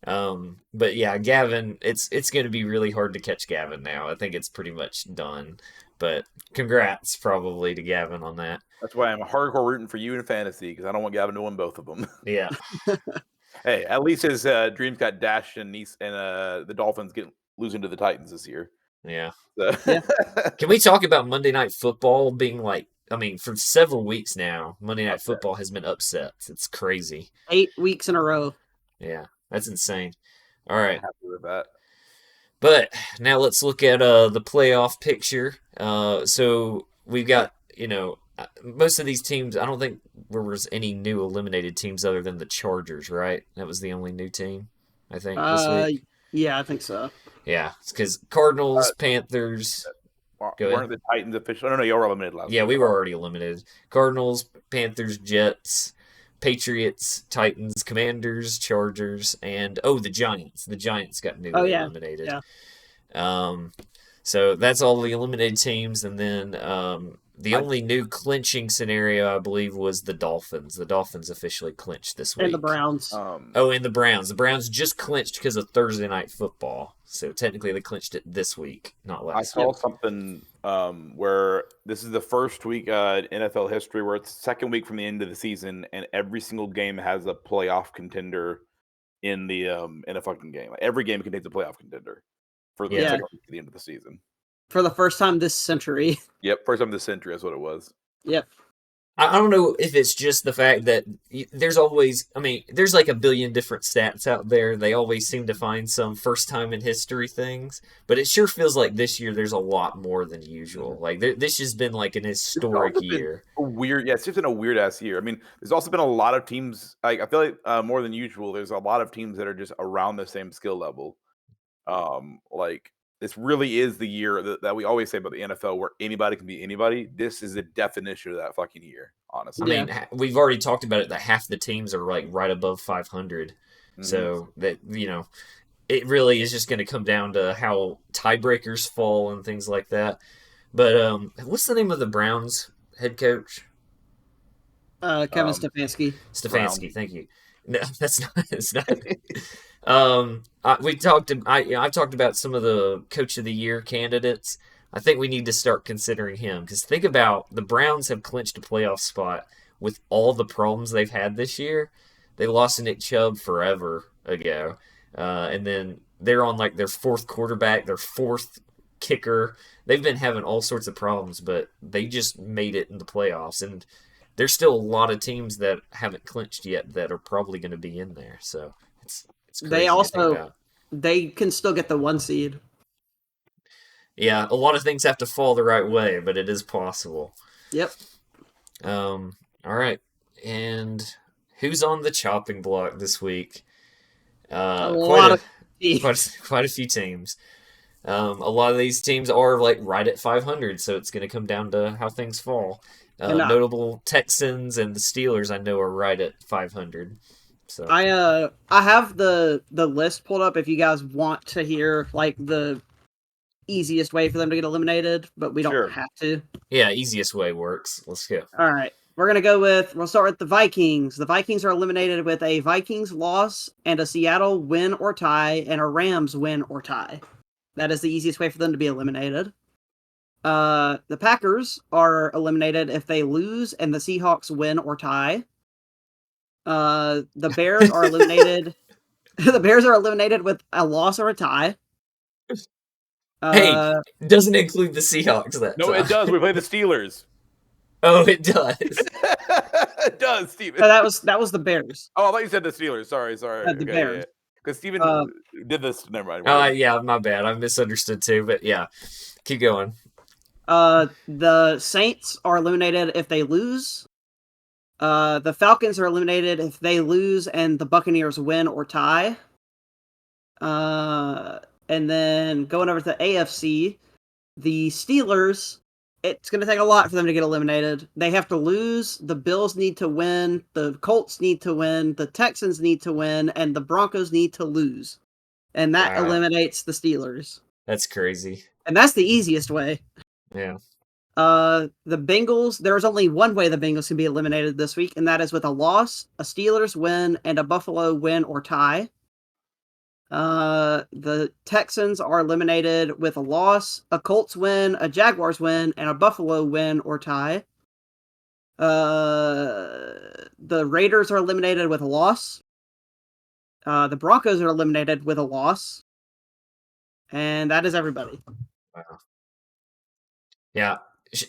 But yeah, Gavin, it's going to be really hard to catch Gavin now. I think it's pretty much done. But congrats, probably to Gavin on that. That's why I'm hardcore rooting for you in fantasy because I don't want Gavin to win both of them. Yeah. Hey, at least his dreams got dashed, and the Dolphins losing to the Titans this year. Yeah. So. Can we talk about Monday Night Football being for several weeks now, Monday Night Football has been upset. It's crazy. 8 weeks in a row. Yeah, that's insane. All right. I'm happy with that. But now let's look at the playoff picture. So we've got, most of these teams, I don't think there was any new eliminated teams other than the Chargers, right? That was the only new team, I think, this week. Yeah, I think so. Yeah, because Cardinals, Panthers. Go ahead. Weren't the Titans official? No, y'all were eliminated last Yeah, week. we were already eliminated. Cardinals, Panthers, Jets, Patriots, Titans, Commanders, Chargers, and the Giants. The Giants got newly eliminated. Yeah. So that's all the eliminated teams, and then the only new clinching scenario, I believe, was the Dolphins. The Dolphins officially clinched this week. And the Browns. And the Browns. The Browns just clinched because of Thursday Night Football. So technically they clinched it this week, not last week. I saw something where this is the first week in NFL history where it's the second week from the end of the season, and every single game has a playoff contender in the fucking game. Like, every game contains a playoff contender for the second week at the end of the season. For the first time this century. Yep, first time this century. That's what it was. Yep. I don't know if it's just the fact that there's always, there's like a billion different stats out there. They always seem to find some first time in history things, but it sure feels like this year there's a lot more than usual. Like this has been like an historic year. It's just been a weird ass year. There's also been a lot of teams. I feel like more than usual, there's a lot of teams that are just around the same skill level. This really is the year that we always say about the NFL where anybody can be anybody. This is the definition of that fucking year, honestly. We've already talked about it that half the teams are like right above 500. Mm-hmm. So that, it really is just going to come down to how tiebreakers fall and things like that. But what's the name of the Browns head coach? Kevin Stefanski. Stefanski, thank you. No, that's not. It's not. I've talked about some of the Coach of the Year candidates. I think we need to start considering him because think about the Browns have clinched a playoff spot with all the problems they've had this year. They lost Nick Chubb forever ago, and then they're on like their fourth quarterback, their fourth kicker. They've been having all sorts of problems, but they just made it in the playoffs, and there's still a lot of teams that haven't clinched yet that are probably going to be in there. So it's crazy. They can still get the 1 seed. Yeah, a lot of things have to fall the right way, but it is possible. Yep. All right, and who's on the chopping block this week? Quite a few teams. A lot of these teams are like right at 500, so it's going to come down to how things fall. Notable Texans and the Steelers, I know, are right at 500. So I have the list pulled up if you guys want to hear like the easiest way for them to get eliminated, but we don't have to. Yeah, easiest way works. Let's go. All right. We'll start with the Vikings. The Vikings are eliminated with a Vikings loss and a Seattle win or tie and a Rams win or tie. That is the easiest way for them to be eliminated. The Packers are eliminated if they lose and the Seahawks win or tie. The Bears are eliminated. The Bears are eliminated with a loss or a tie. It doesn't include the Seahawks. It does. We play the Steelers. Oh, it does. It does, Steven. That was the Bears. Oh, I thought you said the Steelers. Sorry. The Bears. Because Steven did this. Never mind. Yeah, my bad. I misunderstood too, but yeah. Keep going. The Saints are eliminated if they lose. The Falcons are eliminated if they lose and the Buccaneers win or tie. And then going over to the AFC, the Steelers, it's going to take a lot for them to get eliminated. They have to lose, the Bills need to win, the Colts need to win, the Texans need to win, and the Broncos need to lose. And that eliminates the Steelers. That's crazy. And that's the easiest way. Yeah. The Bengals, there's only one way the Bengals can be eliminated this week, and that is with a loss, a Steelers win, and a Buffalo win or tie. The Texans are eliminated with a loss, a Colts win, a Jaguars win, and a Buffalo win or tie. The Raiders are eliminated with a loss. The Broncos are eliminated with a loss. And that is everybody. Wow. Yeah.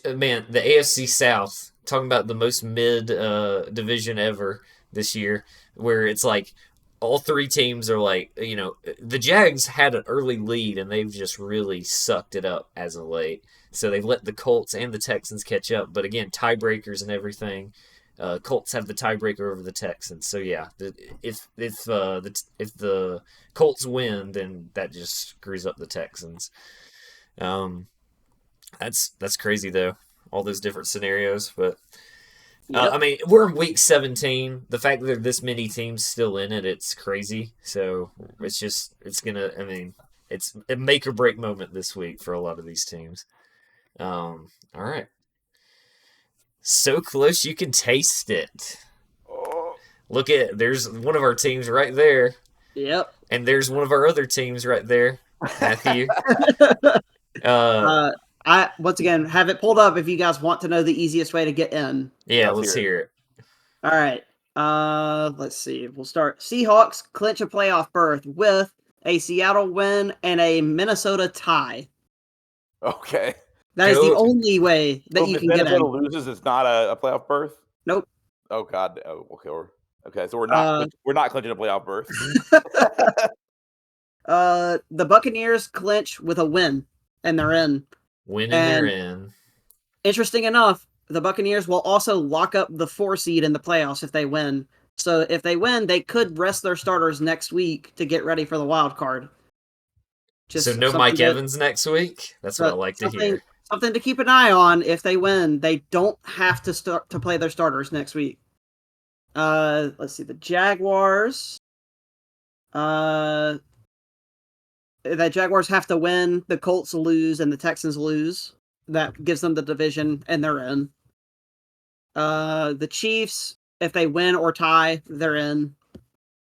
Man, the AFC South, talking about the most mid division ever this year, where it's like all three teams are like, the Jags had an early lead and they've just really sucked it up as of late. So they've let the Colts and the Texans catch up. But again, tiebreakers and everything. Colts have the tiebreaker over the Texans. So yeah, if the Colts win, then that just screws up the Texans. That's crazy though. All those different scenarios, but Yep. I mean, we're in week 17. The fact that there are this many teams still in it, it's crazy. So it's a make or break moment this week for a lot of these teams. All right. So close you can taste it. Oh. There's one of our teams right there. Yep. And there's one of our other teams right there, Matthew. I once again have it pulled up if you guys want to know the easiest way to get in. Yeah, let's hear it. All right. Let's see. We'll start. Seahawks clinch a playoff berth with a Seattle win and a Minnesota tie. Okay. That is the only way that you can get in. Minnesota loses, it's not a playoff berth? Nope. Oh God. Oh, okay. So we're not clinching a playoff berth. The Buccaneers clinch with a win, and they're in. They're in. Interesting enough, the Buccaneers will also lock up the 4 seed in the playoffs if they win. So if they win, they could rest their starters next week to get ready for the wild card. So no Mike Evans next week? That's what I like to hear. Something to keep an eye on. If they win, they don't have to start to play their starters next week. Let's see. The Jaguars. The Jaguars have to win. The Colts lose, and the Texans lose. That gives them the division, and they're in. The Chiefs, if they win or tie, they're in.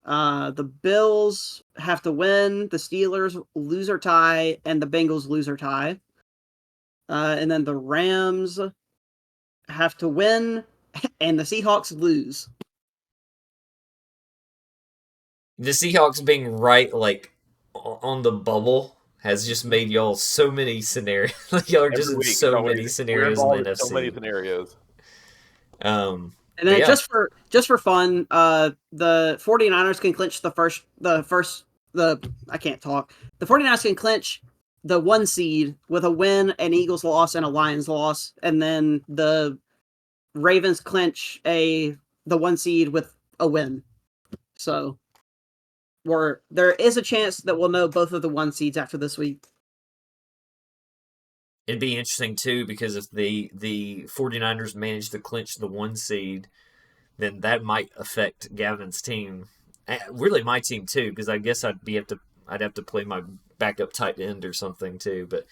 The Bills have to win. The Steelers lose or tie, and the Bengals lose or tie. And then the Rams have to win, and the Seahawks lose. The Seahawks being right, like, on the bubble has just made y'all so many scenarios. Y'all are just in so many scenarios in the NFC. So many scenarios. And then just for fun, the 49ers can clinch the 49ers can clinch the 1 seed with a win, an Eagles loss, and a Lions loss, and then the Ravens clinch the 1 seed with a win. So there is a chance that we'll know both of the 1 seeds after this week. It'd be interesting too, because if the 49ers manage to clinch the 1 seed, then that might affect Gavin's team. Really my team too, because I guess I'd have to play my backup tight end or something too. But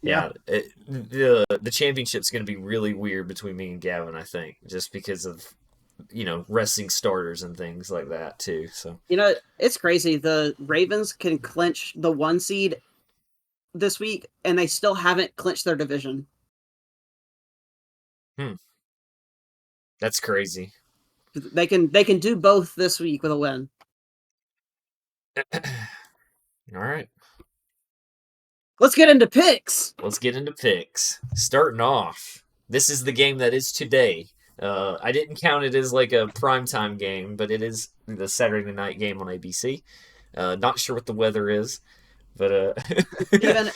the championship's going to be really weird between me and Gavin, I think, just because of resting starters and things like that too. So it's crazy. The Ravens can clinch the 1 seed this week, and they still haven't clinched their division. That's crazy. They can do both this week with a win. All right. Let's get into picks. Starting off, this is the game that is today. I didn't count it as like a primetime game, but it is the Saturday night game on ABC. Not sure what the weather is, but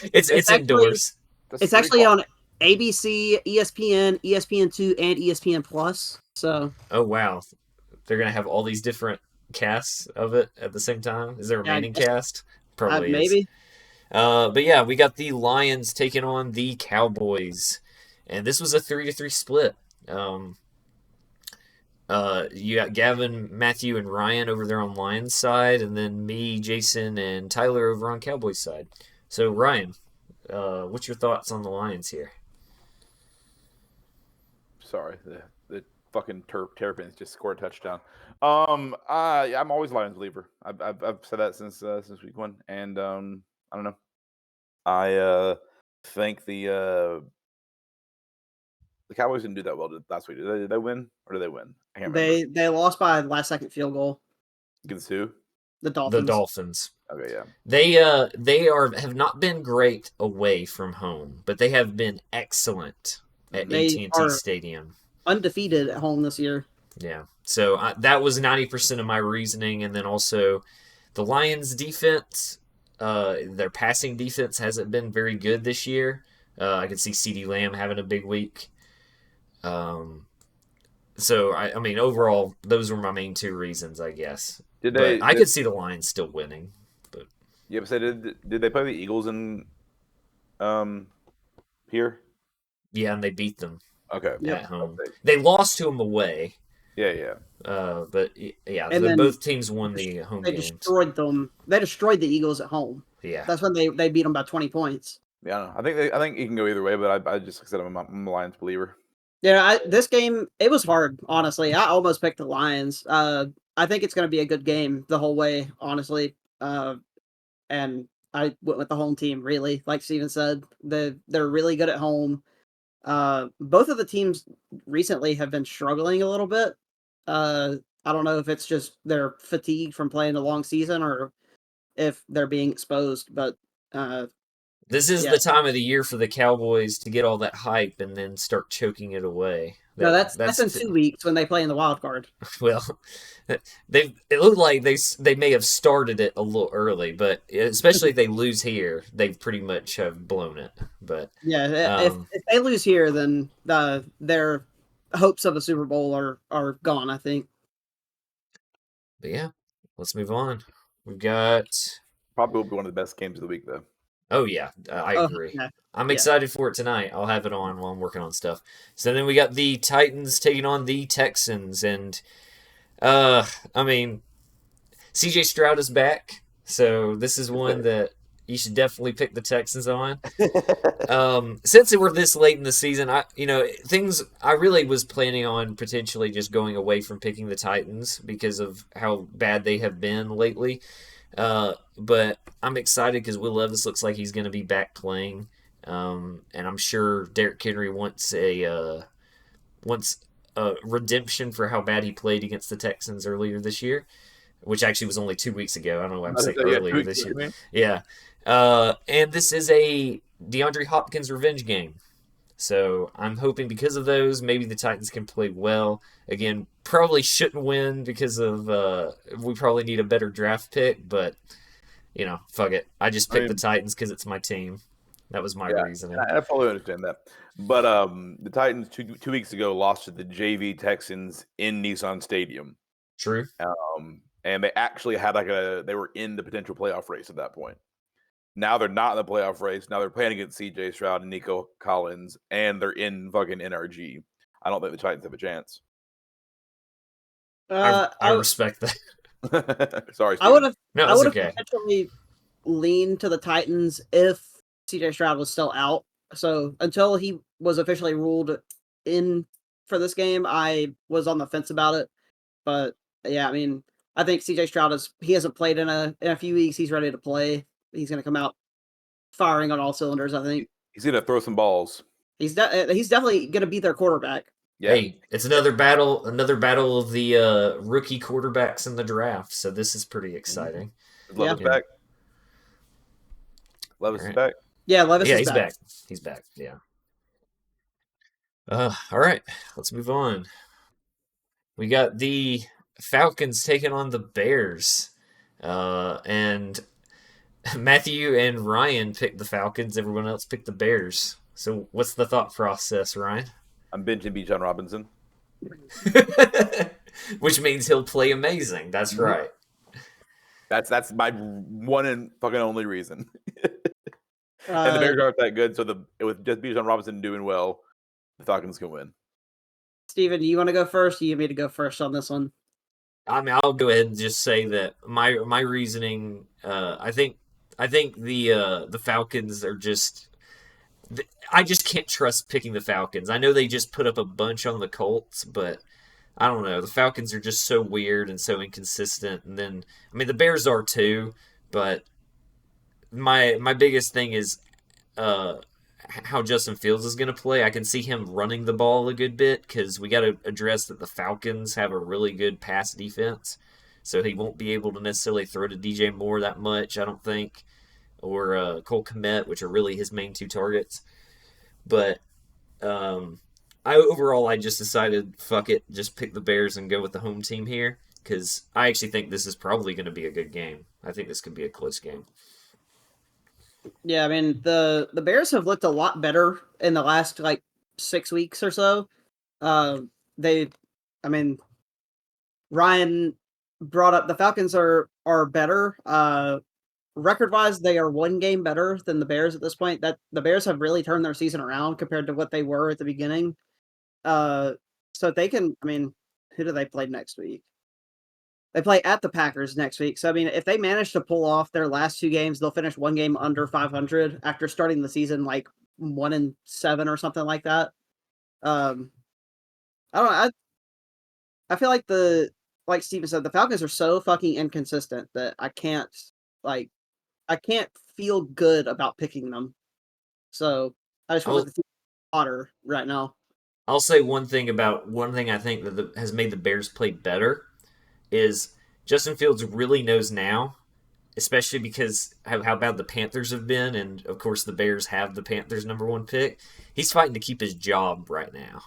it's indoors. It's actually on ABC, ESPN, ESPN2, and ESPN Plus. So. Oh wow, they're gonna have all these different casts of it at the same time. Is there a remaining cast? Probably maybe. Is. But yeah, we got the Lions taking on the Cowboys, and this was a 3-3 split. You got Gavin, Matthew, and Ryan over there on Lions side, and then me, Jason, and Tyler over on Cowboys side. So Ryan, what's your thoughts on the Lions here? Sorry, the fucking Terrapins just scored a touchdown. I'm always a Lions believer. I've said that since week 1, and I don't know. I think the Cowboys didn't do that well last week. Did they win or did they win? I can't remember. They lost by last-second field goal. Against who? The Dolphins. The Dolphins. Okay, yeah. They have not been great away from home, but they have been excellent at AT&T Stadium. Undefeated at home this year. Yeah. So that was 90% of my reasoning, and then also the Lions' defense. Their passing defense hasn't been very good this year. I can see CeeDee Lamb having a big week. So I mean, overall, those were my main two reasons, I guess. Did But they? I could see the Lions still winning. But You ever say did they play the Eagles in um here? yeah, and they beat them Okay. Yep. at home. Okay. They lost to them away. Yeah, yeah. But yeah, And then both teams won the home they games. destroyed them. They destroyed the Eagles at home. Yeah, That's when they beat them by 20 points. Yeah, I think you can go either way, but I just like I said I'm a Lions believer. Yeah, this game, it was hard, honestly. I almost picked the Lions. I think it's going to be a good game the whole way, honestly. And I went with the home team, really. Like Steven said, they're really good at home. Both of the teams recently have been struggling a little bit. I don't know if it's just they're fatigued from playing a long season or if they're being exposed, but uh, this is yeah. the time of the year for the Cowboys to get all that hype and then start choking it away. No, that's in 2 weeks when they play in the wild card. Well, it looked like they may have started it a little early, but especially if they lose here, they pretty much have blown it. But yeah, if they lose here, then their hopes of a Super Bowl are gone, I think. But yeah, let's move on. We've got. Probably will be one of the best games of the week, though. Oh yeah, I agree. Yeah. I'm excited for it tonight. I'll have it on while I'm working on stuff. So then we got the Titans taking on the Texans, and I mean, CJ Stroud is back, so this is one that you should definitely pick the Texans on. Since we're this late in the season, I really was planning on potentially just going away from picking the Titans because of how bad they have been lately. But I'm excited because Will Levis looks like he's going to be back playing, and I'm sure Derrick Henry wants a redemption for how bad he played against the Texans earlier this year, which actually was only 2 weeks ago. I don't know why I'm saying earlier this year. Yeah. And this is a DeAndre Hopkins revenge game. So I'm hoping because of those, maybe the Titans can play well. Again, probably shouldn't win because of we probably need a better draft pick, but fuck it. I just picked the Titans because it's my team. That was my reasoning. I fully understand that. But the Titans 2 weeks ago lost to the JV Texans in Nissan Stadium. True. And they actually had they were in the potential playoff race at that point. Now they're not in the playoff race. Now they're playing against CJ Stroud and Nico Collins, and they're in fucking NRG. I don't think the Titans have a chance. I respect that. Sorry, Steven. I would have okay. potentially leaned to the Titans if CJ Stroud was still out. So until he was officially ruled in for this game, I was on the fence about it. But yeah, I mean, I think CJ Stroud he hasn't played in a few weeks. He's ready to play. He's going to come out firing on all cylinders, I think. He's going to throw some balls. He's definitely going to be their quarterback. Yeah. Hey, it's another battle of the rookie quarterbacks in the draft. So this is pretty exciting. Levis back. Levis is back. Yeah, Levis is he's back. He's back. Yeah. All right, let's move on. We got the Falcons taking on the Bears, and Matthew and Ryan picked the Falcons. Everyone else picked the Bears. So what's the thought process, Ryan? I'm benching Bijan Robinson. Which means he'll play amazing. That's right. That's my one and fucking only reason. And the Bears aren't that good, so with just Bijan Robinson doing well, the Falcons can win. Steven, do you want to go first? Or you want me to go first on this one? I mean, I'll go ahead and just say that my reasoning. I think the Falcons are just. I just can't trust picking the Falcons. I know they just put up a bunch on the Colts, but I don't know. The Falcons are just so weird and so inconsistent. And then, I mean, the Bears are too, but my biggest thing is how Justin Fields is going to play. I can see him running the ball a good bit because we got to address that the Falcons have a really good pass defense. So he won't be able to necessarily throw to DJ Moore that much, I don't think, or Cole Kmet, which are really his main two targets. But I just decided, fuck it, just pick the Bears and go with the home team here because I actually think this is probably going to be a good game. I think this could be a close game. Yeah, I mean, the Bears have looked a lot better in the last 6 weeks or so. They I mean, Ryan brought up the Falcons are better. Record wise, they are one game better than the Bears at this point. That the Bears have really turned their season around compared to what they were at the beginning. Uh, so they can. I mean, who do they play next week? They play at the Packers next week. So I mean, if they manage to pull off their last two games, they'll finish one game under 500 after starting the season like 1-7 or something like that. Um, I don't know. I feel like like Steven said, the Falcons are so fucking inconsistent that like I can't feel good about picking them. So I just want I'll to see Potter right now. I'll say one thing about one thing I think that has made the Bears play better is Justin Fields really knows now, especially because how bad the Panthers have been, and of course the Bears have the Panthers' #1 pick. He's fighting to keep his job right now.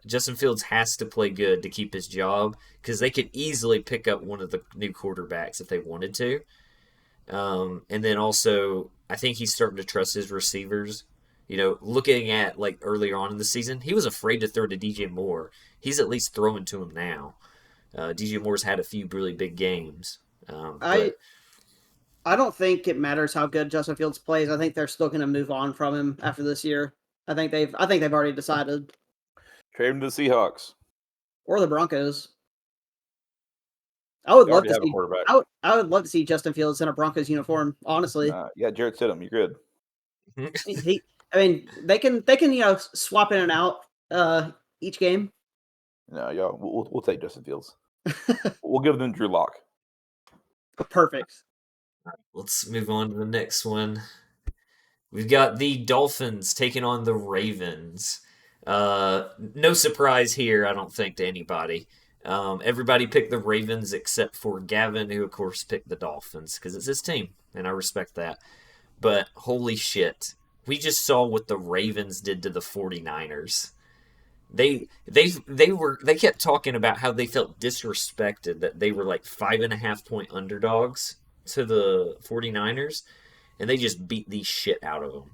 Justin Fields has to play good to keep his job because they could easily pick up one of the new quarterbacks if they wanted to. And then also, I think he's starting to trust his receivers. You know, looking at like earlier on in the season, he was afraid to throw to DJ Moore. He's at least throwing to him now. DJ Moore's had a few really big games, I but I don't think it matters how good Justin Fields plays. I think they're still going to move on from him after this year. I think they've already decided, Trade him to the Seahawks. or the Broncos. I would They love already to have a see. quarterback. I would love to see Justin Fields in a Broncos uniform. Honestly, Yeah, Jarrett Stidham, you're good. he. I mean, they can swap in and out each game. No, yeah, we'll take Justin Fields. We'll give them Drew Lock. Perfect. let's move on to the next one. We've got the Dolphins taking on the Ravens. No surprise here, I don't think, to anybody. Everybody picked the Ravens except for Gavin, who, of course, picked the Dolphins because it's his team, and I respect that. But holy shit, we just saw what the Ravens did to the 49ers. They kept talking about how they felt disrespected that they were like 5.5 point underdogs to the 49ers, and they just beat the shit out of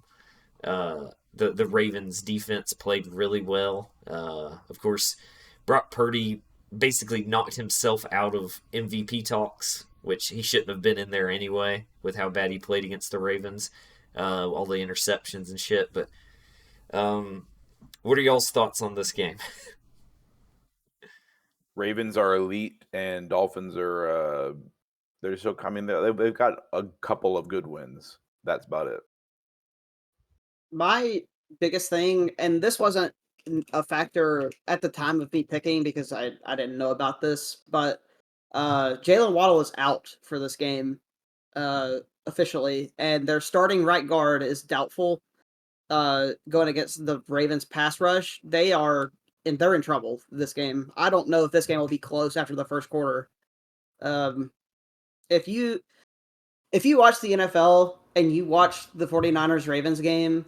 them. The Ravens defense played really well. Of course, Brock Purdy basically knocked himself out of MVP talks, which he shouldn't have been in there anyway with how bad he played against the Ravens, all the interceptions and shit. But what are y'all's thoughts on this game? Ravens are elite, and Dolphins are. They're so. I mean, they've got a couple of good wins. That's about it. My biggest thing, and this wasn't a factor at the time of me picking because I didn't know about this, but Jalen Waddle is out for this game officially, and their starting right guard is doubtful. Going against the Ravens pass rush, they're in trouble this game. I don't know if this game will be close after the first quarter. Um, if you watch the NFL and you watch the 49ers Ravens game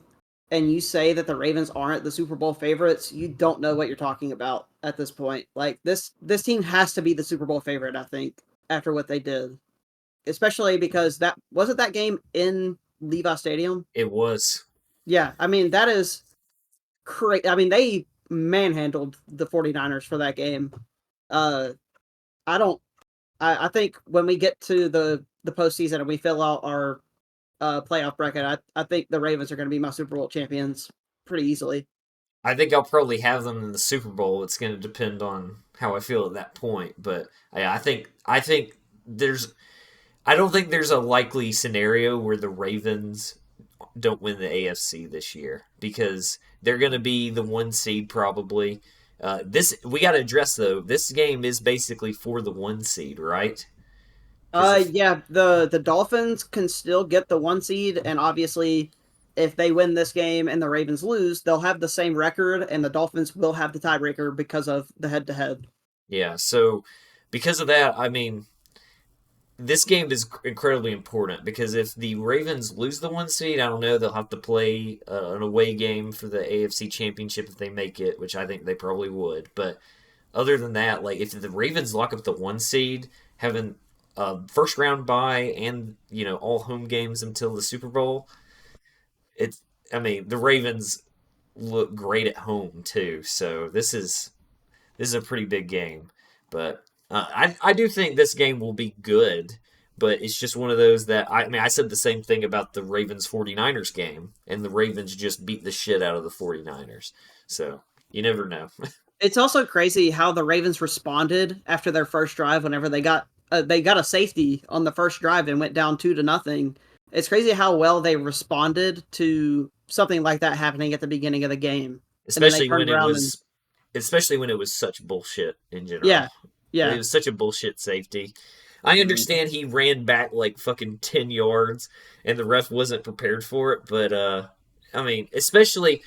and you say that the Ravens aren't the Super Bowl favorites, you don't know what you're talking about at this point. Like this team has to be the Super Bowl favorite, I think, after what they did. Especially because that wasn't that game in Levi Stadium. It was. Yeah, I mean that is crazy. I mean they manhandled the 49ers for that game. Uh I don't I think when we get to the postseason and we fill out our playoff bracket, I think the Ravens are going to be my Super Bowl champions pretty easily. I think I'll probably have them in the Super Bowl. It's going to depend on how I feel at that point, but I think there's I don't think there's a likely scenario where the Ravens don't win the AFC this year because they're going to be the 1 seed probably. This we got to address though. This game is basically for the 1 seed, right? Yeah, the Dolphins can still get the 1 seed, and obviously, if they win this game and the Ravens lose, they'll have the same record, and the Dolphins will have the tiebreaker because of the head-to-head. Yeah. So because of that, I mean, this game is incredibly important because if the Ravens lose the 1 seed, I don't know, they'll have to play an away game for the AFC Championship if they make it, which I think they probably would. But other than that, like if the Ravens lock up the 1 seed, having a first round bye and all home games until the Super Bowl, it's I mean the Ravens look great at home too. So this is a pretty big game. But I do think this game will be good. But it's just one of those that I mean I said the same thing about the Ravens 49ers game, and the Ravens just beat the shit out of the 49ers. So you never know. It's also crazy how the Ravens responded after their first drive. Whenever they got a safety on the first drive and went down 2-0. It's crazy how well they responded to something like that happening at the beginning of the game, especially when it was such bullshit in general. Yeah. It was such a bullshit safety. I understand he ran back like fucking 10 yards and the ref wasn't prepared for it, but I mean, especially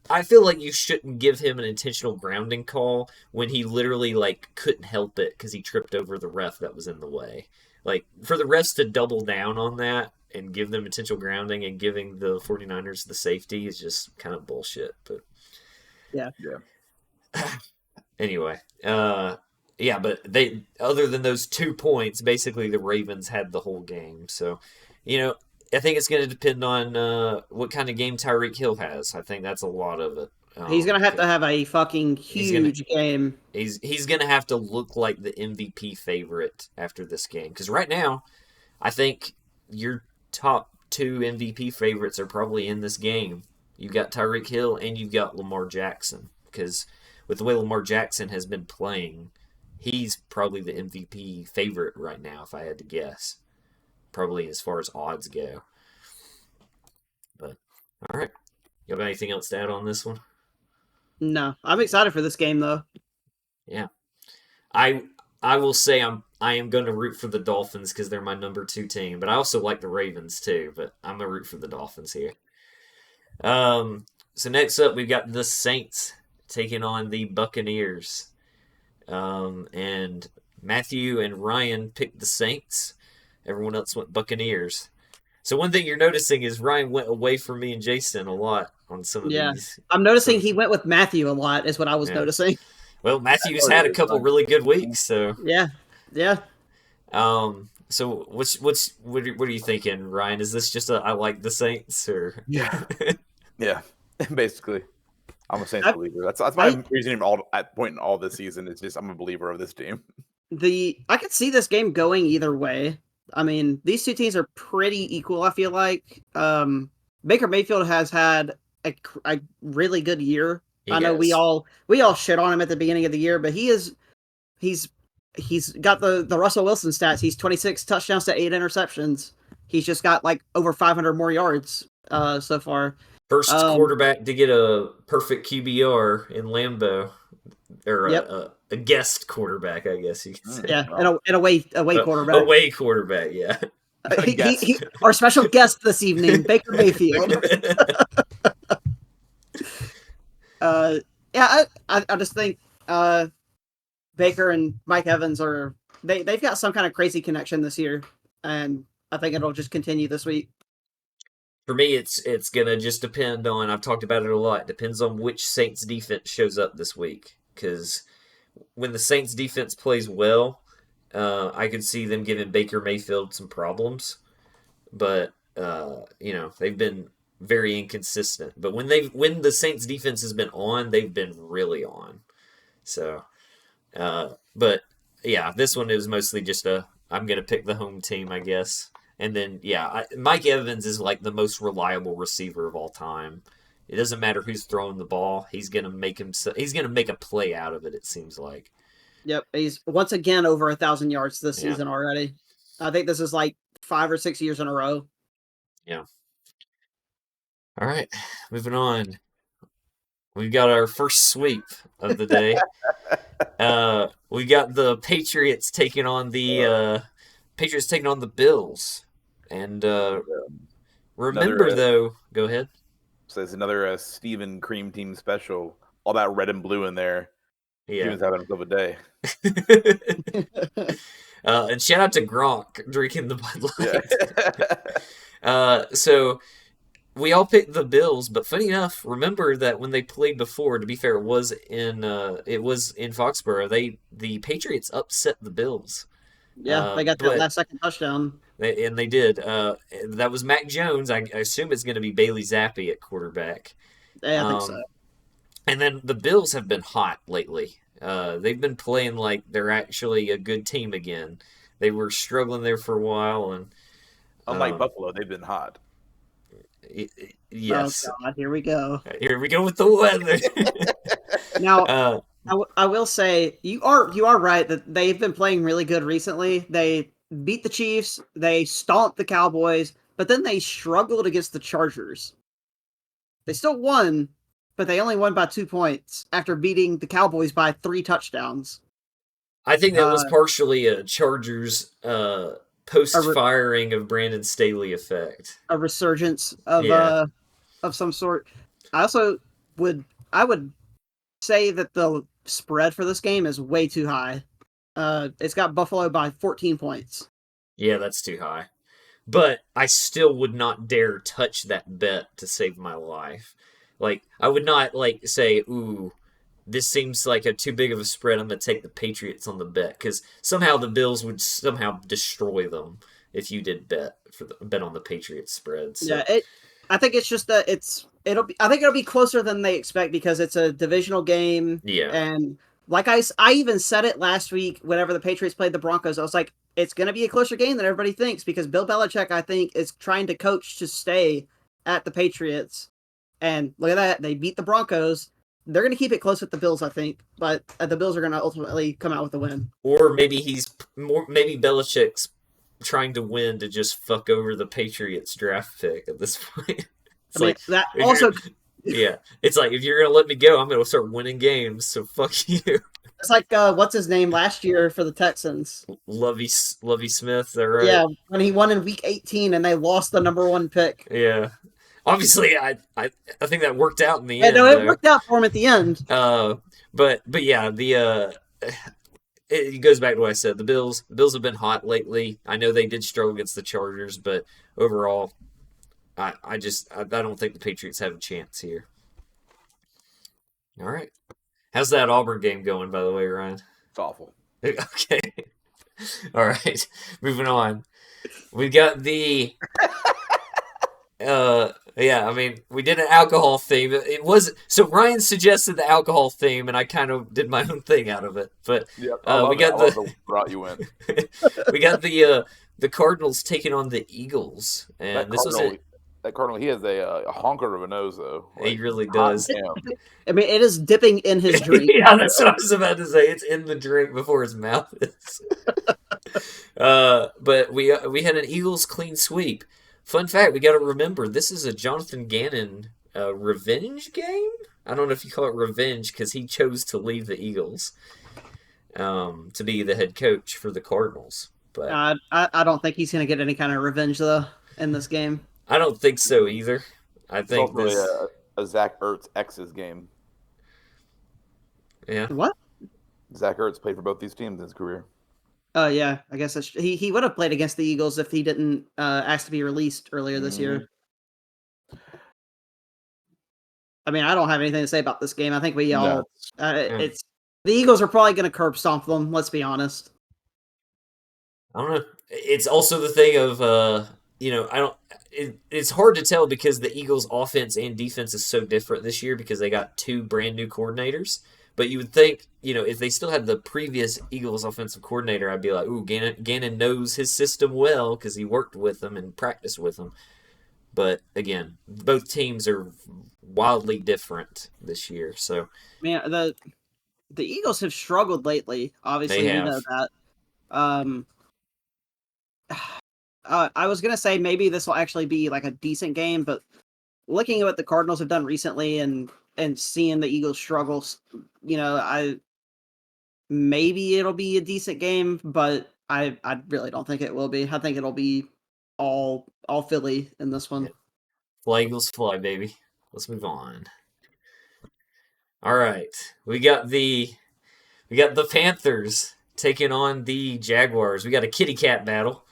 I feel like you shouldn't give him an intentional grounding call when he literally like couldn't help it because he tripped over the ref that was in the way. Like for the refs to double down on that and give them intentional grounding and giving the 49ers the safety is just kind of bullshit. But yeah. Anyway, yeah, but they, other than those 2 points, basically the Ravens had the whole game. So, I think it's going to depend on what kind of game Tyreek Hill has. I think that's a lot of it. He's going to have a fucking huge game. He's going to have to look like the MVP favorite after this game. Because right now, I think your top 2 MVP favorites are probably in this game. You've got Tyreek Hill and you've got Lamar Jackson. Because with the way Lamar Jackson has been playing, he's probably the MVP favorite right now, if I had to guess. Probably as far as odds go. But, all right. You have anything else to add on this one? No. I'm excited for this game, though. Yeah. I will say I am going to root for the Dolphins because they're my number 2 team. But I also like the Ravens, too. But I'm going to root for the Dolphins here. So next up, we've got the Saints taking on the Buccaneers. And Matthew and Ryan picked the Saints. Everyone else went Buccaneers. So one thing you're noticing is Ryan went away from me and Jason a lot on some of these. I'm noticing he went with Matthew a lot is what I was noticing. Well, Matthew's had a couple really good weeks, so. Yeah. So what are you thinking, Ryan? Is this just I like the Saints or? Yeah. Yeah. Basically. I'm a Saints believer. That's my reasoning at point in all this season. It's just I'm a believer of this team. I could see this game going either way. I mean, these 2 teams are pretty equal, I feel like. Baker Mayfield has had a really good year. I know we all shit on him at the beginning of the year, but he's got the Russell Wilson stats. He's 26 touchdowns to 8 interceptions. He's just got like over 500 more yards so far. First quarterback to get a perfect QBR in Lambeau, or a guest quarterback, I guess you could say. Yeah, and away quarterback. Away quarterback, yeah. Our special guest this evening, Baker Mayfield. I just think Baker and Mike Evans they've got some kind of crazy connection this year, and I think it'll just continue this week. For me, it's gonna just depend on. I've talked about it a lot. It depends on which Saints defense shows up this week. Because when the Saints defense plays well, I could see them giving Baker Mayfield some problems. But they've been very inconsistent. But when the Saints defense has been on, they've been really on. So, but yeah, this one is mostly just I'm gonna pick the home team, I guess. And then, Mike Evans is like the most reliable receiver of all time. It doesn't matter who's throwing the ball; he's gonna make a play out of it. It seems like. Yep, he's once again over 1,000 yards this season already. I think this is like 5 or 6 years in a row. Yeah. All right, moving on. We've got our first sweep of the day. We got the Patriots taking on the Bills. And remember, though, go ahead. So it's another Steven Cream Team special. All that red and blue in there. Yeah. Steven's having himself a day. And shout out to Gronk drinking the Bud Light. So we all picked the Bills, but funny enough, remember that when they played before, to be fair, it was in Foxborough. The Patriots upset the Bills. Yeah, they got that last second touchdown. They did. That was Mac Jones. I assume it's going to be Bailey Zappi at quarterback. Yeah, I think so. And then the Bills have been hot lately. They've been playing like they're actually a good team again. They were struggling there for a while, and unlike Buffalo, they've been hot. Yes. Oh God, here we go. Here we go with the weather. Now, I will say you are right that they've been playing really good recently. They beat the Chiefs, they stomped the Cowboys, but then they struggled against the Chargers. They still won, but they only won by 2 points after beating the Cowboys by 3 touchdowns. I think that was partially a Chargers post-firing of Brandon Staley effect. A resurgence of some sort. I would say that the spread for this game is way too high. It's got Buffalo by 14 points. Yeah, that's too high. But I still would not dare touch that bet to save my life. Like, I would not, like, say, ooh, this seems like a too big of a spread. I'm going to take the Patriots on the bet. Because somehow the Bills would somehow destroy them if you did bet on the Patriots spread. So. Yeah, I think it's just that I think it'll be closer than they expect because it's a divisional game. Yeah. And like I even said it last week whenever the Patriots played the Broncos, I was like, it's going to be a closer game than everybody thinks because Bill Belichick, I think, is trying to coach to stay at the Patriots. And look at that. They beat the Broncos. They're going to keep it close with the Bills, I think. But the Bills are going to ultimately come out with a win. Or maybe maybe Belichick's trying to win to just fuck over the Patriots draft pick at this point. That also... Yeah. It's like, if you're going to let me go, I'm going to start winning games, so fuck you. It's like, what's his name last year for the Texans? Lovey Smith, is that right? Yeah, when he won in week 18 and they lost the number 1 pick. Yeah. Obviously, I think that worked out in the end. No, it worked out for him at the end. But yeah, it goes back to what I said. The Bills have been hot lately. I know they did struggle against the Chargers, but overall, I don't think the Patriots have a chance here. All right. How's that Auburn game going, by the way, Ryan? It's awful. Okay. All right. Moving on. We got the we did an alcohol theme. It was so Ryan suggested the alcohol theme, and I kind of did my own thing out of it. But we got the brought you in. We got the Cardinals taking on the Eagles, and that Cardinal, he has a honker of a nose, though. He really does. I mean, it is dipping in his drink. Yeah, that's what I was about to say. It's in the drink before his mouth is. But we had an Eagles clean sweep. Fun fact, we got to remember, this is a Jonathan Gannon revenge game? I don't know if you call it revenge because he chose to leave the Eagles to be the head coach for the Cardinals. But I don't think he's going to get any kind of revenge, though, in this game. I don't think so either. I think it's a Zach Ertz X's game. Yeah. What? Zach Ertz played for both these teams in his career. Oh, yeah. I guess he would have played against the Eagles if he didn't ask to be released earlier this year. I mean, I don't have anything to say about this game. I think we all... the Eagles are probably going to curb stomp them, let's be honest. I don't know. It's also the thing of, it's hard to tell because the Eagles' offense and defense is so different this year because they got 2 brand new coordinators. But you would think, if they still had the previous Eagles offensive coordinator, I'd be like, ooh, Gannon knows his system well because he worked with them and practiced with them. But again, both teams are wildly different this year. So, man, the Eagles have struggled lately. Obviously, we know that. I was gonna say maybe this will actually be like a decent game, but looking at what the Cardinals have done recently and seeing the Eagles struggles, maybe it'll be a decent game, but I really don't think it will be. I think it'll be all Philly in this one. Fly Eagles fly, baby. Let's move on. All right, we got the Panthers taking on the Jaguars. We got a kitty cat battle.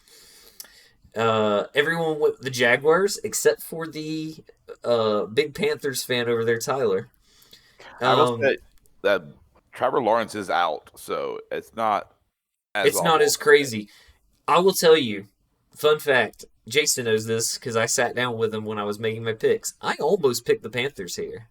Everyone with the Jaguars except for the big Panthers fan over there, Tyler. I will say that Trevor Lawrence is out, so it's not as crazy. I will tell you, fun fact, Jason knows this because I sat down with him when I was making my picks. I almost picked the Panthers here.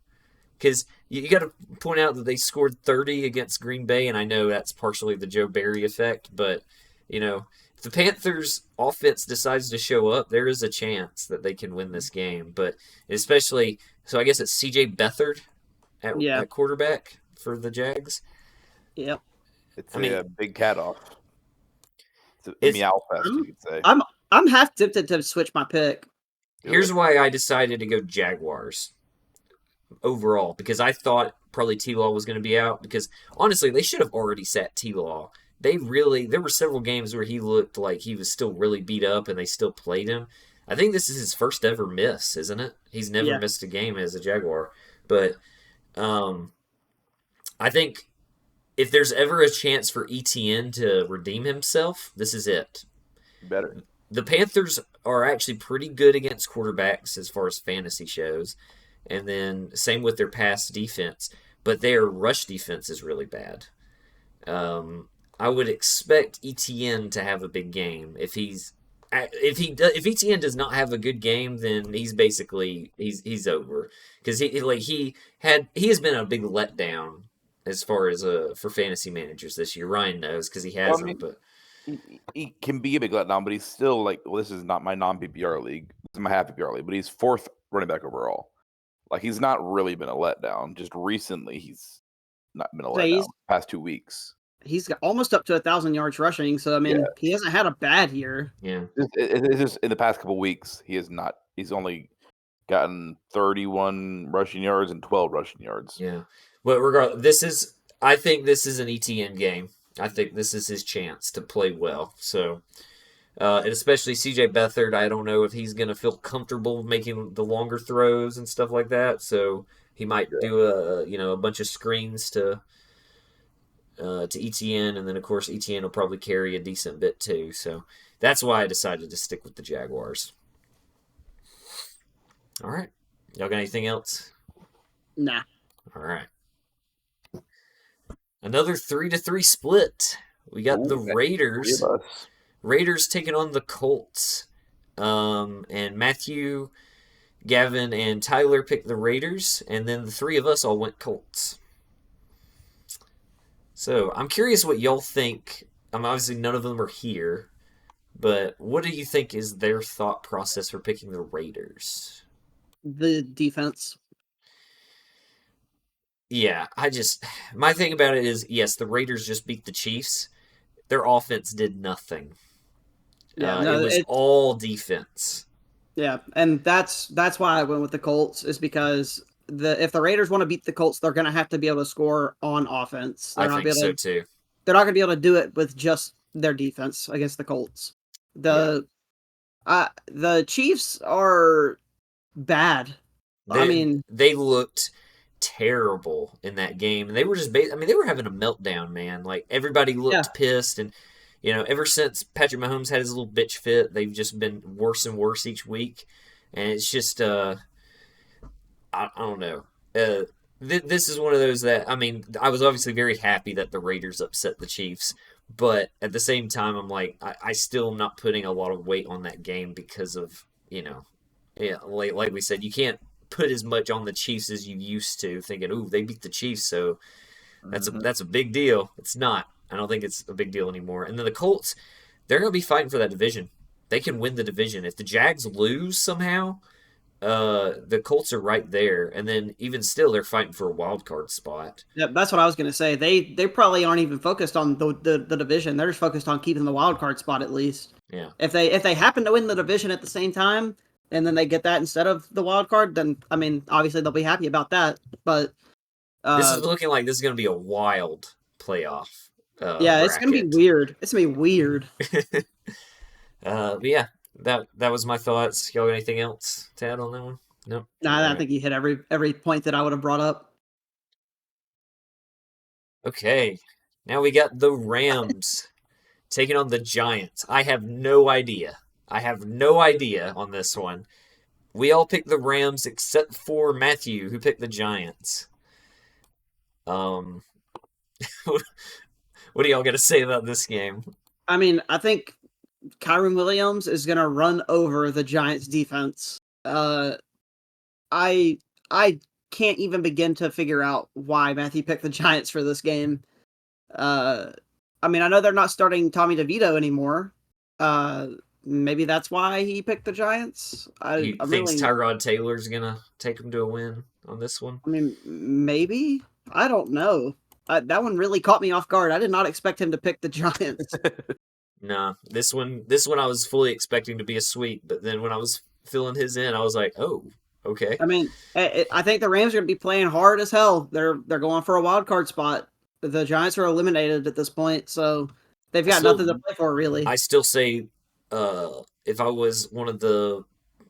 because you got to point out that they scored 30 against Green Bay, and I know that's partially the Joe Barry effect, but if the Panthers offense decides to show up, there is a chance that they can win this game. But especially, so I guess it's C.J. Beathard at quarterback for the Jags. Yep. It's a big cat off. It's a meow fest, you could say. I'm half tempted to switch my pick. Here's why I decided to go Jaguars overall, because I thought probably T-Law was going to be out, because honestly, they should have already sat T-Law. There were several games where he looked like he was still really beat up and they still played him. I think this is his first ever miss, isn't it? He's never missed a game as a Jaguar. But I think if there's ever a chance for ETN to redeem himself, this is it. Better. The Panthers are actually pretty good against quarterbacks as far as fantasy shows. And then same with their pass defense. But their rush defense is really bad. I would expect ETN to have a big game. If ETN does not have a good game, then he's basically he's over, because he has been a big letdown as far as for fantasy managers this year. Ryan knows because he has him, but he can be a big letdown, but he's still this is not my non-PPR league. This is my half PPR league, but he's 4th running back overall. He's not really been a letdown. Just recently, he's not been a letdown the past 2 weeks. He's got almost up to 1,000 yards rushing, so he hasn't had a bad year. Yeah, it's just in the past couple weeks he has not. He's only gotten 31 rushing yards and 12 rushing yards. Yeah, but regardless, I think this is an ETN game. I think this is his chance to play well. So, and especially CJ Beathard, I don't know if he's going to feel comfortable making the longer throws and stuff like that. So he might do a bunch of screens to ETN, and then of course ETN will probably carry a decent bit too. So that's why I decided to stick with the Jaguars. All right, y'all got anything else? Nah. All right. Another 3-3 split. We got the Raiders. Raiders taking on the Colts. And Matthew, Gavin, and Tyler picked the Raiders, and then the three of us all went Colts. So I'm curious what y'all think. Obviously none of them are here, but what do you think is their thought process for picking the Raiders? The defense. Yeah, my thing about it is, yes, the Raiders just beat the Chiefs. Their offense did nothing. Yeah, it was all defense. Yeah, and that's why I went with the Colts, is because if the Raiders want to beat the Colts, they're going to have to be able to score on offense. I think so too. They're not going to be able to do it with just their defense against the Colts. The Chiefs are bad. They looked terrible in that game, and they were just they were having a meltdown, man. Everybody looked pissed, and ever since Patrick Mahomes had his little bitch fit, they've just been worse and worse each week, and it's just I don't know. This is one of those that I was obviously very happy that the Raiders upset the Chiefs, but at the same time I'm like, I still am not putting a lot of weight on that game because of like we said, you can't put as much on the Chiefs as you used to, thinking, ooh, they beat the Chiefs, so that's a big deal. It's not. I don't think it's a big deal anymore. And then the Colts, they're going to be fighting for that division. They can win the division. If the Jags lose somehow, the Colts are right there. And then even still, they're fighting for a wild card spot. Yeah, that's what I was going to say. They probably aren't even focused on the division. They're just focused on keeping the wild card spot at least. Yeah. If they happen to win the division at the same time, and then they get that instead of the wild card, then obviously they'll be happy about that. But this is looking like this is going to be a wild playoff. It's going to be weird. It's going to be weird. But yeah, that was my thoughts. Y'all got anything else to add on that one? No. I think you hit every point that I would have brought up. Okay, now we got the Rams taking on the Giants. I have no idea on this one. We all picked the Rams except for Matthew, who picked the Giants. What do y'all got to say about this game? I think Kyron Williams is going to run over the Giants defense. I can't even begin to figure out why Matthew picked the Giants for this game. I mean, I know they're not starting Tommy DeVito anymore. Maybe that's why he picked the Giants. You I'm think really, Tyrod Taylor's gonna take him to a win on this one? I mean, maybe. I don't know. That one really caught me off guard. I did not expect him to pick the Giants. Nah, this one I was fully expecting to be a sweep, but then when I was filling his in, I was like, oh, okay. I mean, I think the Rams are going to be playing hard as hell. They're going for a wild card spot. The Giants are eliminated at this point, so they've got nothing to play for, really. I still say, if I was one of the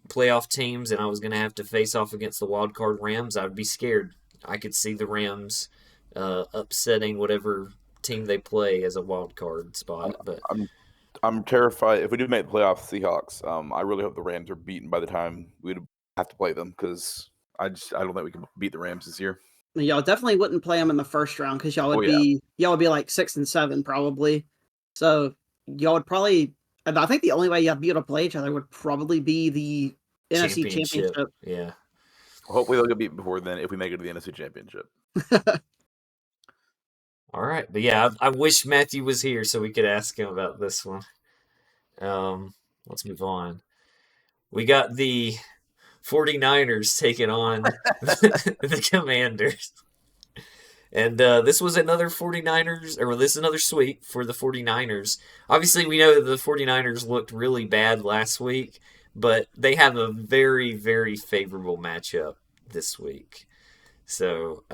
playoff teams and I was going to have to face off against the wild card Rams, I'd be scared. I could see the Rams upsetting whatever team they play as a wild card spot. But I'm terrified if we do make the playoffs, Seahawks. I really hope the Rams are beaten by the time we'd have to play them, because I don't think we can beat the Rams this year. Y'all definitely wouldn't play them in the first round because y'all would be like 6-7 probably. So y'all would probably. And I think the only way y'all be able to play each other would probably be the NFC Championship. Yeah. Hopefully they'll get beat before then if we make it to the NFC Championship. All right, but yeah, I wish Matthew was here so we could ask him about this one. Let's move on. We got the 49ers taking on the Commanders. And this was another 49ers, or this is another sweep for the 49ers. Obviously, we know that the 49ers looked really bad last week, but they have a very, very favorable matchup this week. So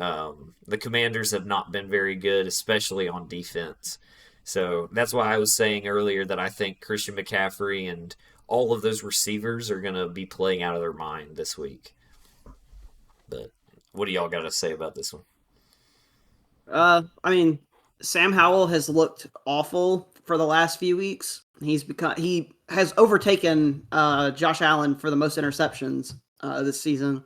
the Commanders have not been very good, especially on defense. So that's why I was saying earlier that I think Christian McCaffrey and all of those receivers are going to be playing out of their mind this week. But what do y'all got to say about this one? I mean, Sam Howell has looked awful for the last few weeks. He has overtaken Josh Allen for the most interceptions this season.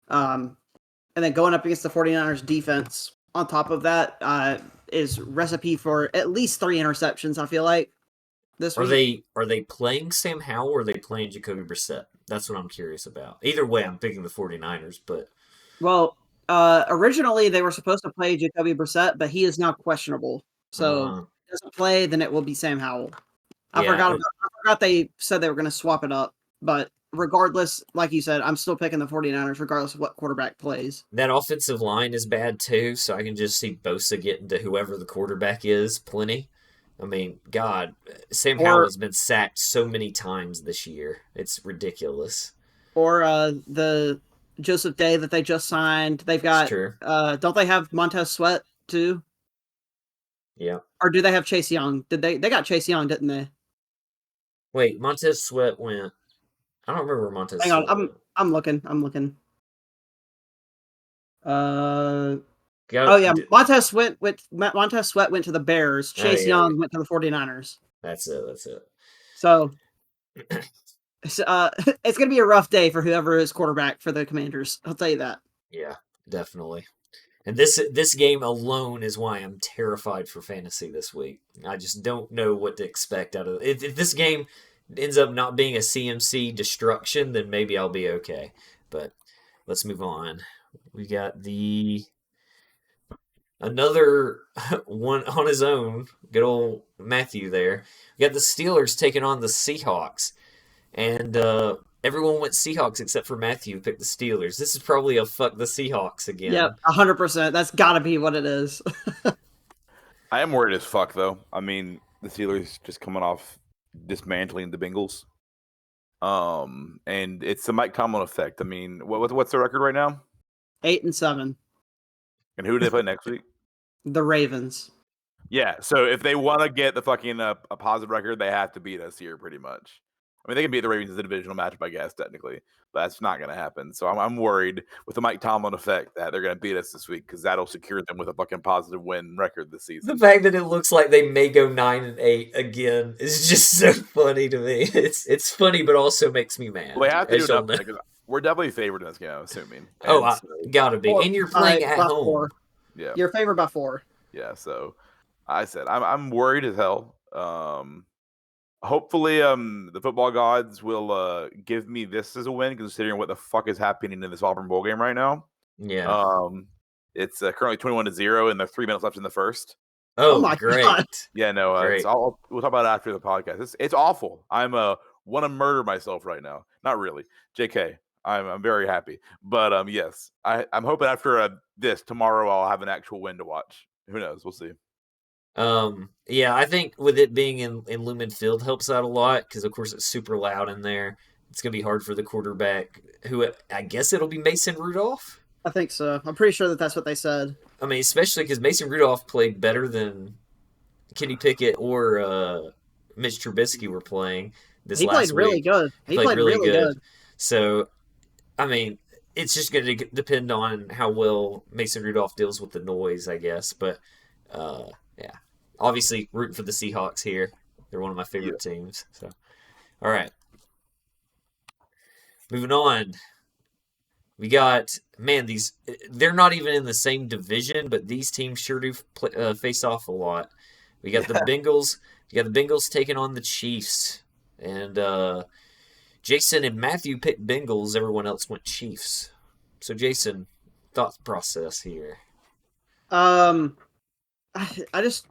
And then going up against the 49ers defense on top of that is recipe for at least 3 interceptions, I feel like, this week. Are they playing Sam Howell or are they playing Jacoby Brissett? That's what I'm curious about. Either way, I'm picking the 49ers, but... Well, originally they were supposed to play Jacoby Brissett, but he is now questionable. So if he doesn't play, then it will be Sam Howell. I forgot they said they were going to swap it up, but regardless, like you said, I'm still picking the 49ers regardless of what quarterback plays. That offensive line is bad too, so I can just see Bosa getting to whoever the quarterback is plenty. I mean, God, Sam Howell has been sacked so many times this year. It's ridiculous. Or the Joseph Day that they just signed. They've got, don't they have Montez Sweat too? Yeah. Or do they have Chase Young? They got Chase Young, didn't they? Wait, Montez Sweat went... I don't remember Montez Sweat. Hang on, I'm looking. Montez Sweat went to the Bears. Chase Young went to the 49ers. That's it. So it's going to be a rough day for whoever is quarterback for the Commanders. I'll tell you that. Yeah, definitely. And this game alone is why I'm terrified for fantasy this week. I just don't know what to expect out of it. If this game ends up not being a CMC destruction, then maybe I'll be okay. But let's move on. We got another one on his own. Good old Matthew there. We got the Steelers taking on the Seahawks. And everyone went Seahawks except for Matthew picked the Steelers. This is probably a fuck the Seahawks again. Yep, 100%. That's got to be what it is. I am worried as fuck, though. I mean, the Steelers just coming off dismantling the Bengals. And it's the Mike Tomlin effect. I mean, what's the record right now? 8-7. And who do they play next week? The Ravens. Yeah, so if they want to get the fucking a positive record, they have to beat us here, pretty much. I mean, they can beat the Ravens in the divisional matchup, I guess, technically, but that's not going to happen. So I'm worried with the Mike Tomlin effect that they're going to beat us this week because that'll secure them with a fucking positive win record this season. The fact that it looks like they may go 9-8 again is just so funny to me. It's funny, but also makes me mad. Well, they have to do nothing because we're definitely favored in this game, I'm assuming. Gotta be. And you're playing at home. 4. Yeah, you're favored by 4. Yeah, so I said I'm worried as hell. Hopefully, the football gods will give me this as a win, considering what the fuck is happening in this Auburn bowl game right now. Yeah. It's currently 21-0, and there's 3 minutes left in the first. Oh Oh, my great. God. Yeah, no, Great. we'll talk about it after the podcast. It's awful. I'm want to murder myself right now. Not really, JK. I'm very happy, but yes, I'm hoping after this tomorrow I'll have an actual win to watch. Who knows? We'll see. Yeah, I think with it being in Lumen Field helps out a lot because, of course, it's super loud in there. It's going to be hard for the quarterback, who I guess it'll be Mason Rudolph. I think so. I'm pretty sure that's what they said. I mean, especially because Mason Rudolph played better than Kenny Pickett or Mitch Trubisky were playing this He played last really week. good. He He played played really really good. good. So, I mean, it's just going to depend on how well Mason Rudolph deals with the noise, I guess. But, yeah. Obviously, rooting for the Seahawks here. They're one of my favorite teams. So, all right. Moving on. We got, man, they're not even in the same division, but these teams sure do face off a lot. We got the Bengals. You got the Bengals taking on the Chiefs. And Jason and Matthew picked Bengals. Everyone else went Chiefs. So, Jason, thought process here. I just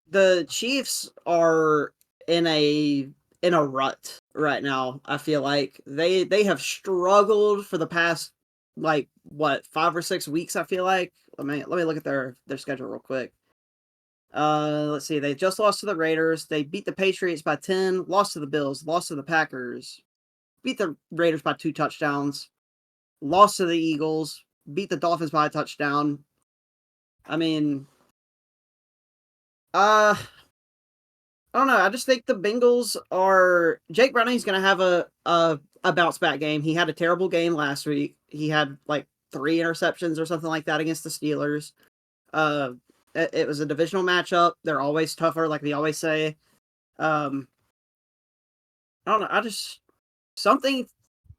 the Chiefs are in a rut right now. I feel like they have struggled for the past 5 or 6 weeks. I feel like let me look at their schedule real quick. Let's see. They just lost to the Raiders. They beat the Patriots by 10. Lost to the Bills. Lost to the Packers. Beat the Raiders by 2 touchdowns. Lost to the Eagles. Beat the Dolphins by a touchdown. I mean, I don't know. I just think the Bengals are. Jake Browning's going to have a bounce back game. He had a terrible game last week. He had 3 interceptions or something like that against the Steelers. It was a divisional matchup. They're always tougher, like we always say. I don't know. Something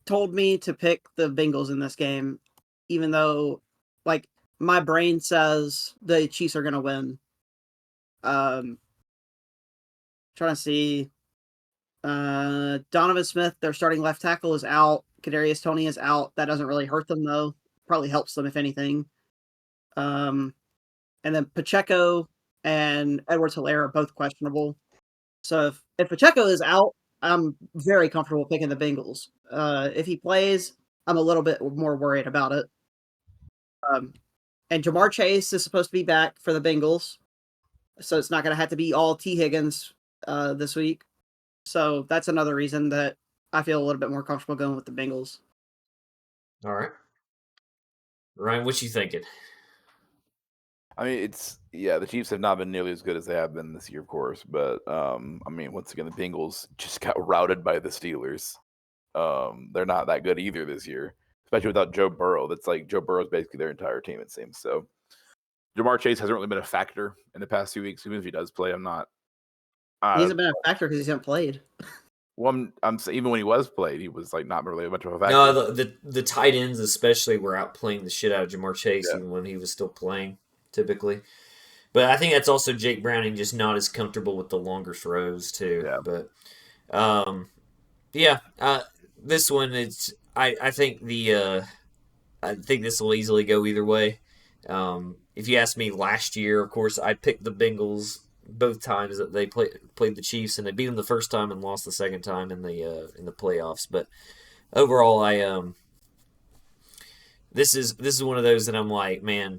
told me to pick the Bengals in this game, even though my brain says the Chiefs are going to win. Trying to see. Donovan Smith, their starting left tackle, is out. Kadarius Toney is out. That doesn't really hurt them though. Probably helps them if anything. And then Pacheco and Edwards-Helaire are both questionable. So if Pacheco is out, I'm very comfortable picking the Bengals. If he plays, I'm a little bit more worried about it. And Jamar Chase is supposed to be back for the Bengals, so it's not going to have to be all T. Higgins this week. So that's another reason that I feel a little bit more comfortable going with the Bengals. All right. Ryan, what you thinking? I mean, the Chiefs have not been nearly as good as they have been this year, of course. But I mean, once again, the Bengals just got routed by the Steelers. They're not that good either this year, especially without Joe Burrow. That's Joe Burrow's basically their entire team, it seems. So Jamar Chase hasn't really been a factor in the past 2 weeks. Even if he does play, I'm not. He hasn't been a factor because he hasn't played. Well, I'm even when he was played, he was not really much of a factor. No, the tight ends especially were outplaying the shit out of Jamar Chase even when he was still playing, typically. But I think that's also Jake Browning just not as comfortable with the longer throws too. Yeah. But this one I think I think this will easily go either way. If you asked me last year, of course, I picked the Bengals both times that they played the Chiefs, and they beat them the first time and lost the second time in the playoffs. But overall, this is one of those that I'm like, man,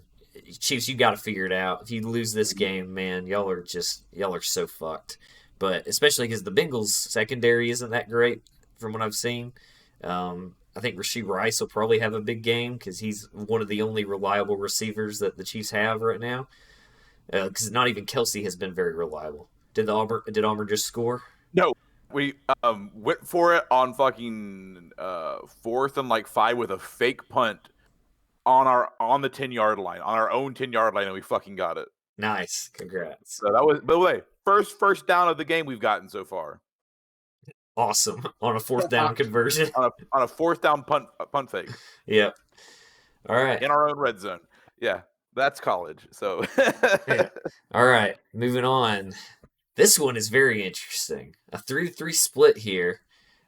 Chiefs, you got to figure it out. If you lose this game, man, y'all are so fucked. But especially because the Bengals secondary isn't that great from what I've seen. I think Rashee Rice will probably have a big game because he's one of the only reliable receivers that the Chiefs have right now. Because not even Kelsey has been very reliable. Did Auburn just score? No, we went for it on fucking 4th and 5 with a fake punt on the 10-yard line, on our own 10-yard line, and we fucking got it. Nice, congrats. So that was, by the way, first down of the game we've gotten so far. Awesome on a 4th down conversion. on a 4th down punt fake. Yep. All right. In our own red zone. Yeah. That's college. So yeah. All right, moving on. This one is very interesting. A 3-3 split here.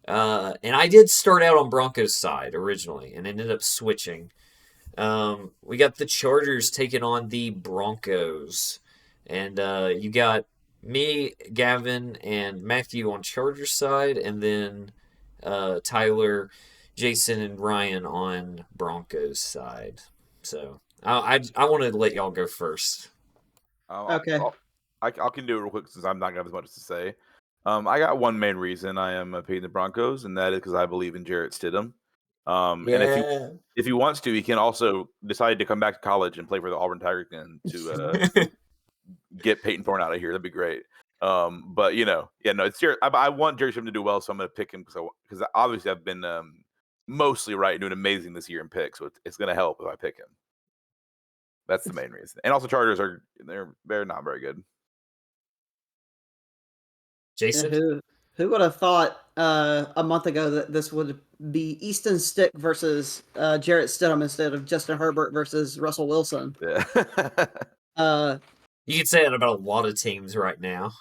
And I did start out on Broncos' side originally and ended up switching. We got the Chargers taking on the Broncos. And you got me, Gavin, and Matthew on Chargers side, and then Tyler, Jason, and Ryan on Broncos side. So I wanted to let y'all go first. Okay. I can do it real quick since I'm not gonna have as much to say. I got one main reason I am picking the Broncos, and that is because I believe in Jarrett Stidham. And if he wants to, he can also decide to come back to college and play for the Auburn Tigers again to get Peyton Thorne out of here. That'd be great. But it's Jarrett. I want Jarrett Stidham to do well, so I'm going to pick him because obviously I've been mostly right, doing amazing this year in picks, so it's going to help if I pick him. That's the main reason. And also, Chargers they're not very good. Jason, who would have thought a month ago that this would be Easton Stick versus Jarrett Stidham instead of Justin Herbert versus Russell Wilson? Yeah. You can say that about a lot of teams right now.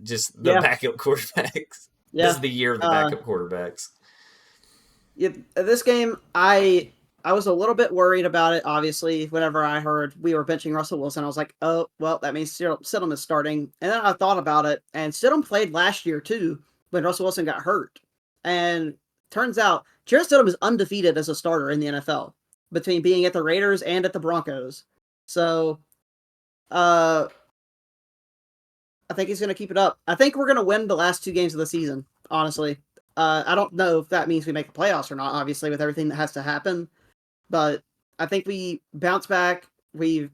Just the backup quarterbacks. Yeah. This is the year of the backup quarterbacks. Yeah, this game, I was a little bit worried about it, obviously. Whenever I heard we were benching Russell Wilson, I was like, oh, well, that means Stidham is starting. And then I thought about it, and Stidham played last year, too, when Russell Wilson got hurt. And turns out, Jarrett Stidham is undefeated as a starter in the NFL, between being at the Raiders and at the Broncos. So, I think he's going to keep it up. I think we're going to win the last 2 games of the season, honestly. I don't know if that means we make the playoffs or not, obviously, with everything that has to happen. But I think we bounce back. We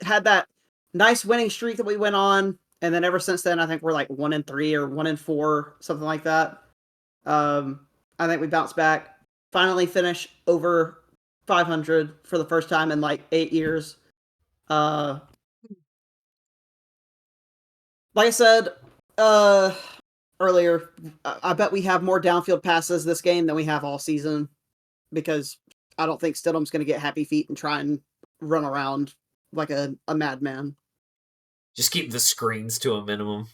had that nice winning streak that we went on, and then ever since then, I think we're like 1-3 or 1-4, something like that. I think we bounce back, finally finish over 500 for the first time in like 8 years. Like I said earlier, I bet we have more downfield passes this game than we have all season, because I don't think Stidham's going to get happy feet and try and run around like a madman. Just keep the screens to a minimum.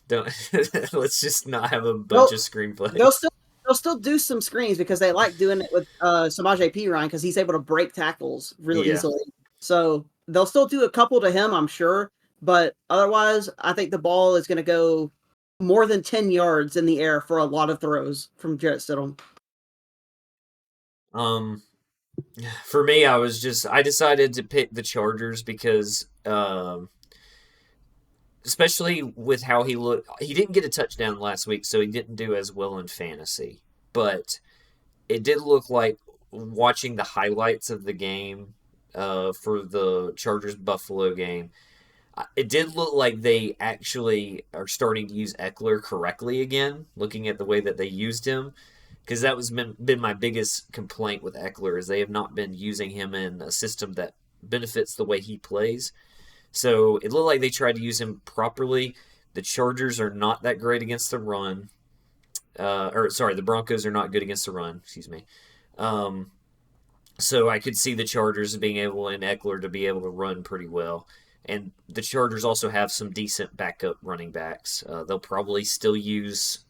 Don't let's just not have a bunch of screenplays. They'll still do some screens because they like doing it with Samaje Perine because he's able to break tackles really easily. So they'll still do a couple to him, I'm sure. But otherwise, I think the ball is going to go more than 10 yards in the air for a lot of throws from Jarrett Stidham. For me, I decided to pick the Chargers because, especially with how he looked, he didn't get a touchdown last week, so he didn't do as well in fantasy. But it did look like, watching the highlights of the game for the Chargers-Buffalo game, it did look like they actually are starting to use Eckler correctly again, looking at the way that they used him. Because that was been my biggest complaint with Eckler, is they have not been using him in a system that benefits the way he plays. So it looked like they tried to use him properly. The Chargers are not that great against the run. The Broncos are not good against the run. Excuse me. So I could see the Chargers being able, and Eckler, to be able to run pretty well. And the Chargers also have some decent backup running backs. They'll probably still use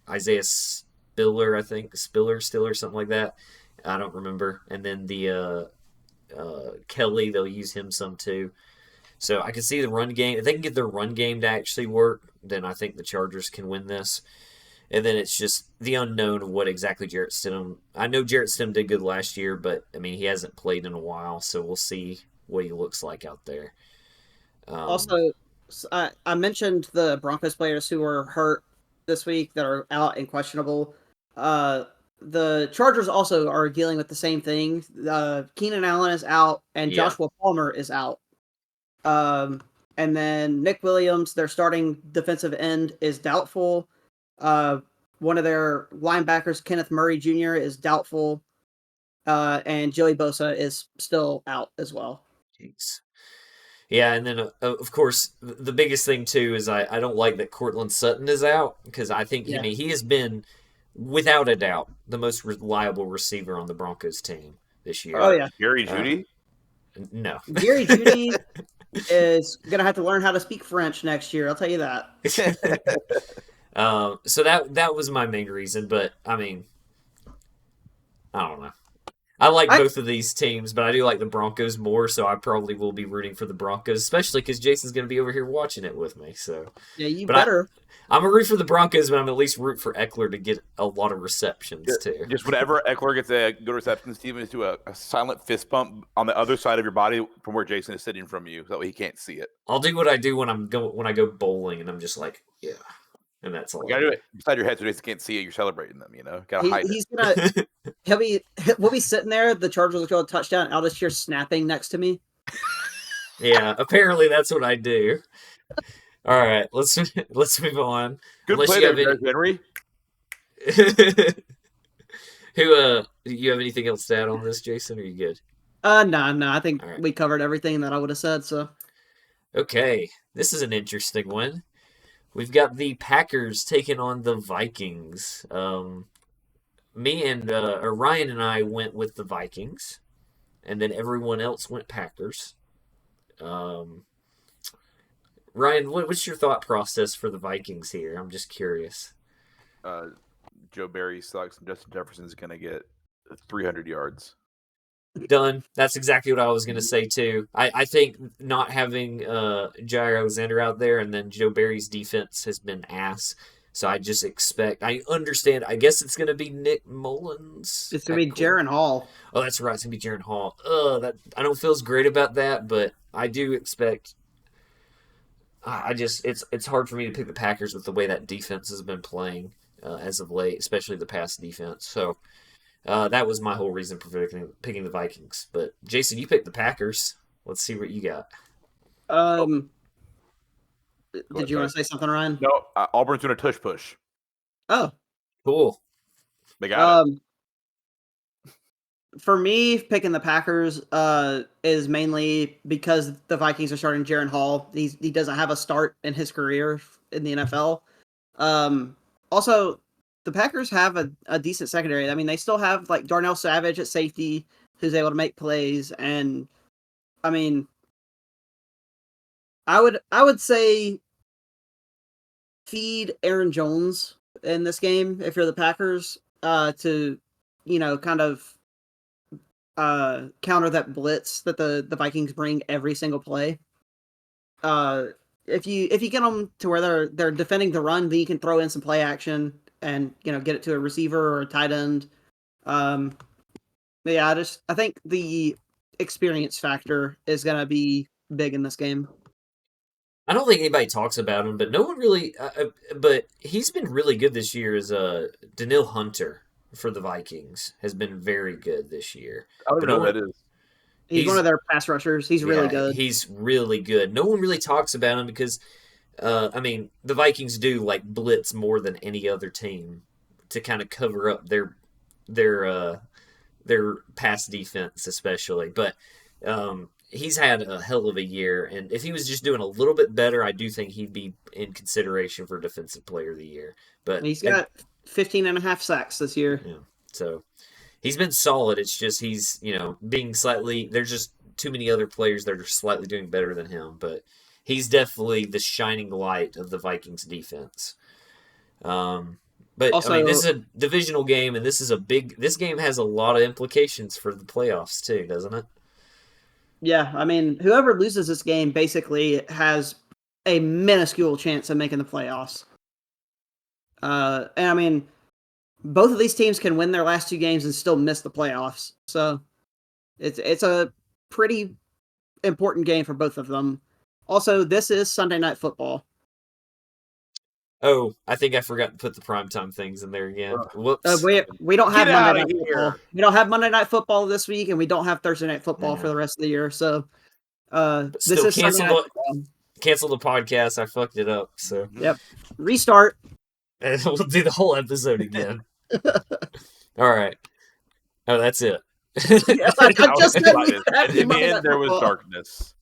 Isaiah Spiller, something like that. I don't remember. And then the Kelly, they'll use him some too. So I can see the run game. If they can get their run game to actually work, then I think the Chargers can win this. And then it's just the unknown of what exactly Jarrett Stidham. I know Jarrett Stidham did good last year, but I mean, he hasn't played in a while, so we'll see what he looks like out there. Also, I mentioned the Broncos players who were hurt this week that are out and questionable. The Chargers also are dealing with the same thing. Keenan Allen is out, and Joshua Palmer is out. And then Nick Williams, their starting defensive end, is doubtful. One of their linebackers, Kenneth Murray Jr., is doubtful. And Joey Bosa is still out as well. Jeez. Yeah, and then, of course, the biggest thing, too, is I don't like that Courtland Sutton is out, because I think he has been, without a doubt, the most reliable receiver on the Broncos team this year. Oh, yeah. Gary Jeudy? No. Gary Jeudy is going to have to learn how to speak French next year, I'll tell you that. So that was my main reason, but, I mean, I don't know. I like both of these teams, but I do like the Broncos more, so I probably will be rooting for the Broncos, especially because Jason's going to be over here watching it with me. So, Yeah, you but better. I'm a root for the Broncos, but I'm at least root for Eckler to get a lot of receptions too. Just whenever Eckler gets a good reception, Steven, is do a silent fist bump on the other side of your body from where Jason is sitting from you, so that way he can't see it. I'll do what I do when I go bowling, and I'm just like, yeah, and that's all. You gotta do it beside your head so Jason can't see it. You're celebrating them, Gotta hide He's gonna. We'll be sitting there. The Chargers will go a touchdown. I'll just hear snapping next to me. Yeah, apparently that's what I do. All right, let's move on. Good play there, Henry. Do you have anything else to add on this, Jason? Or are you good? No. I think we covered everything that I would have said. So, okay, this is an interesting one. We've got the Packers taking on the Vikings. Me and Ryan and I went with the Vikings, and then everyone else went Packers. Ryan, what's your thought process for the Vikings here? I'm just curious. Joe Barry sucks, and Justin Jefferson's going to get 300 yards. Done. That's exactly what I was going to say, too. I think not having Jair Alexander out there and then Joe Barry's defense has been ass. So I just expect... I understand. I guess it's going to be Nick Mullins. It's going to be Jaron Hall. Oh, that's right. It's going to be Jaron Hall. I don't feel as great about that, but I do expect... It's hard for me to pick the Packers with the way that defense has been playing as of late, especially the pass defense. So that was my whole reason for picking the Vikings. But Jason, you picked the Packers. Let's see what you got. Did you want to say something, Ryan? No, Auburn's doing a tush push. Oh, cool. They got it. For me, picking the Packers is mainly because the Vikings are starting Jaron Hall. He doesn't have a start in his career in the NFL. Also, the Packers have a decent secondary. I mean, they still have like Darnell Savage at safety, who's able to make plays. And I mean, I would say feed Aaron Jones in this game if you're the Packers to kind of counter that blitz that the Vikings bring every single play. If you get them to where they're defending the run, then you can throw in some play action and get it to a receiver or a tight end. But yeah, I think the experience factor is gonna be big in this game. I don't think anybody talks about him, but no one really. But he's been really good this year. As Daniil Hunter for the Vikings has been very good this year. I don't know who that is. He's one of their pass rushers. He's really good. He's really good. No one really talks about him because, the Vikings do like blitz more than any other team to kind of cover up their pass defense, especially. But he's had a hell of a year, and if he was just doing a little bit better, I do think he'd be in consideration for Defensive Player of the Year. But he's got 15 and a half sacks this year. Yeah, so he's been solid. It's just he's, being slightly... There's just too many other players that are slightly doing better than him, but he's definitely the shining light of the Vikings defense. But also, this is a divisional game, and this game has a lot of implications for the playoffs too, doesn't it? Yeah, whoever loses this game basically has a minuscule chance of making the playoffs. And both of these teams can win their last two games and still miss the playoffs. So it's a pretty important game for both of them. Also, this is Sunday Night Football. Oh, I think I forgot to put the primetime things in there again. Whoops. We don't have Monday Night Football. We don't have Monday Night Football this week, and we don't have Thursday Night Football for the rest of the year. So this is cancel the podcast. I fucked it up. So yep, restart. And we'll do the whole episode again. All right. Oh, that's it. In the end, there was darkness.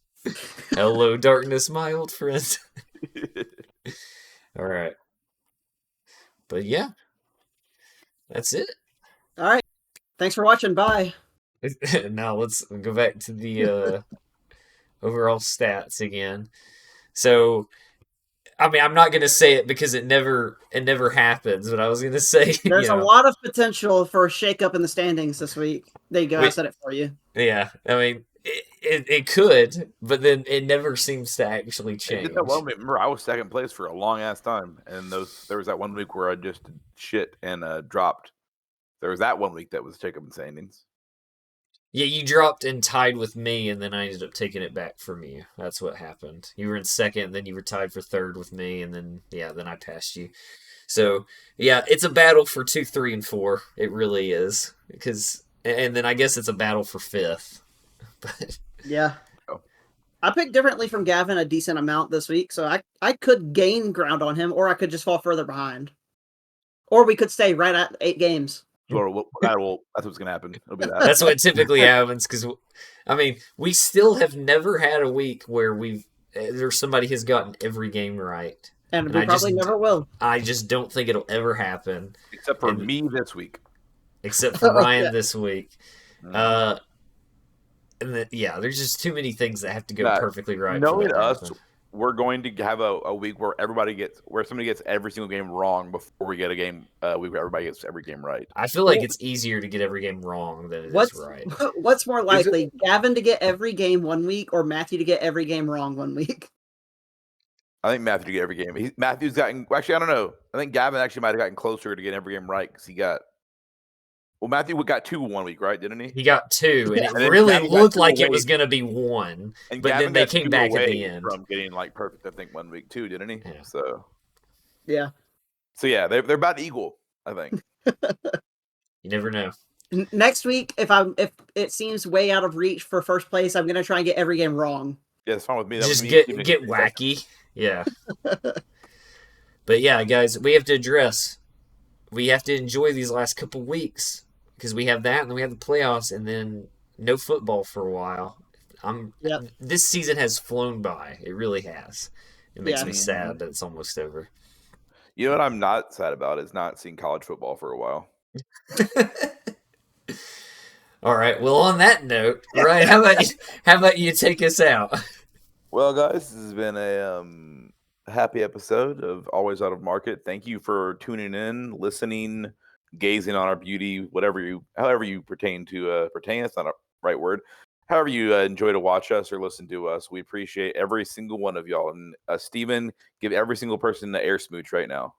Hello, darkness, my old friend. All right. But yeah, that's it. All right. Thanks for watching. Bye. Now let's go back to the overall stats again. So I mean, I'm not gonna say it because it never happens. But I was gonna say There's a lot of potential for a shakeup in the standings this week. There you go. I said it for you. Yeah, I mean, it could, but then it never seems to actually change. Did that one week, remember, I was second place for a long ass time, and there was that 1 week where I just did shit and dropped. There was that 1 week that was shakeup in standings. Yeah, you dropped and tied with me, and then I ended up taking it back from you. That's what happened. You were in second, and then you were tied for third with me, and then then I passed you. So yeah, it's a battle for 2, 3, and 4. It really is, and then I guess it's a battle for 5th. But yeah, I picked differently from Gavin a decent amount this week, so I could gain ground on him, or I could just fall further behind, or we could stay right at 8 games. Well, that's what's gonna happen. It'll be that. That's what typically happens because, I mean, we still have never had a week where there's somebody has gotten every game right, and we probably never will. I just don't think it'll ever happen, except for me this week. Except for Ryan this week. And there's just too many things that have to go perfectly right. Knowing us, we're going to have a week where somebody gets every single game wrong before we get a game. Where everybody gets every game right. I feel like it's easier to get every game wrong than it is right. What's more likely, Gavin to get every game 1 week, or Matthew to get every game wrong 1 week? I think Matthew to get every game. Matthew's gotten. Actually, I don't know. I think Gavin actually might have gotten closer to getting every game right because he got. Well, Matthew got 2 1 week, right? Didn't he? He got 2, and it really looked like it was going to be 1. But then they came back at the end from getting perfect. I think 1 week too, didn't he? Yeah. So yeah. So yeah, they're about equal. I think. You never know. Next week, if it seems way out of reach for first place, I'm going to try and get every game wrong. Yeah, it's fine with me. Just get wacky. Yeah. But yeah, guys, we have to enjoy these last couple weeks because we have that, and then we have the playoffs, and then no football for a while. This season has flown by. It really has. It makes me sad that it's almost over. You know what I'm not sad about is not seeing college football for a while. All right. Well, on that note, Ryan, how about you take us out? Well, guys, this has been a happy episode of Always Out of Market. Thank you for tuning in, listening, gazing on our beauty, however you pertain. That's not a right word. However you enjoy to watch us or listen to us, we appreciate every single one of y'all. And Steven, give every single person the air smooch right now.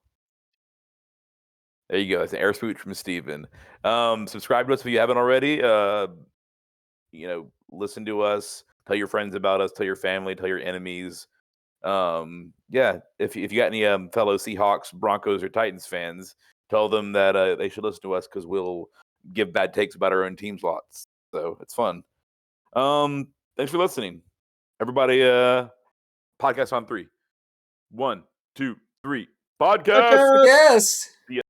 There you go. It's an air smooch from Steven. Subscribe to us if you haven't already. Listen to us. Tell your friends about us. Tell your family. Tell your enemies. If you got any fellow Seahawks, Broncos, or Titans fans, tell them that they should listen to us because we'll give bad takes about our own teams lots. So it's fun. Thanks for listening, everybody. Podcast on 3. 1, 2, 3. Podcast. Yes.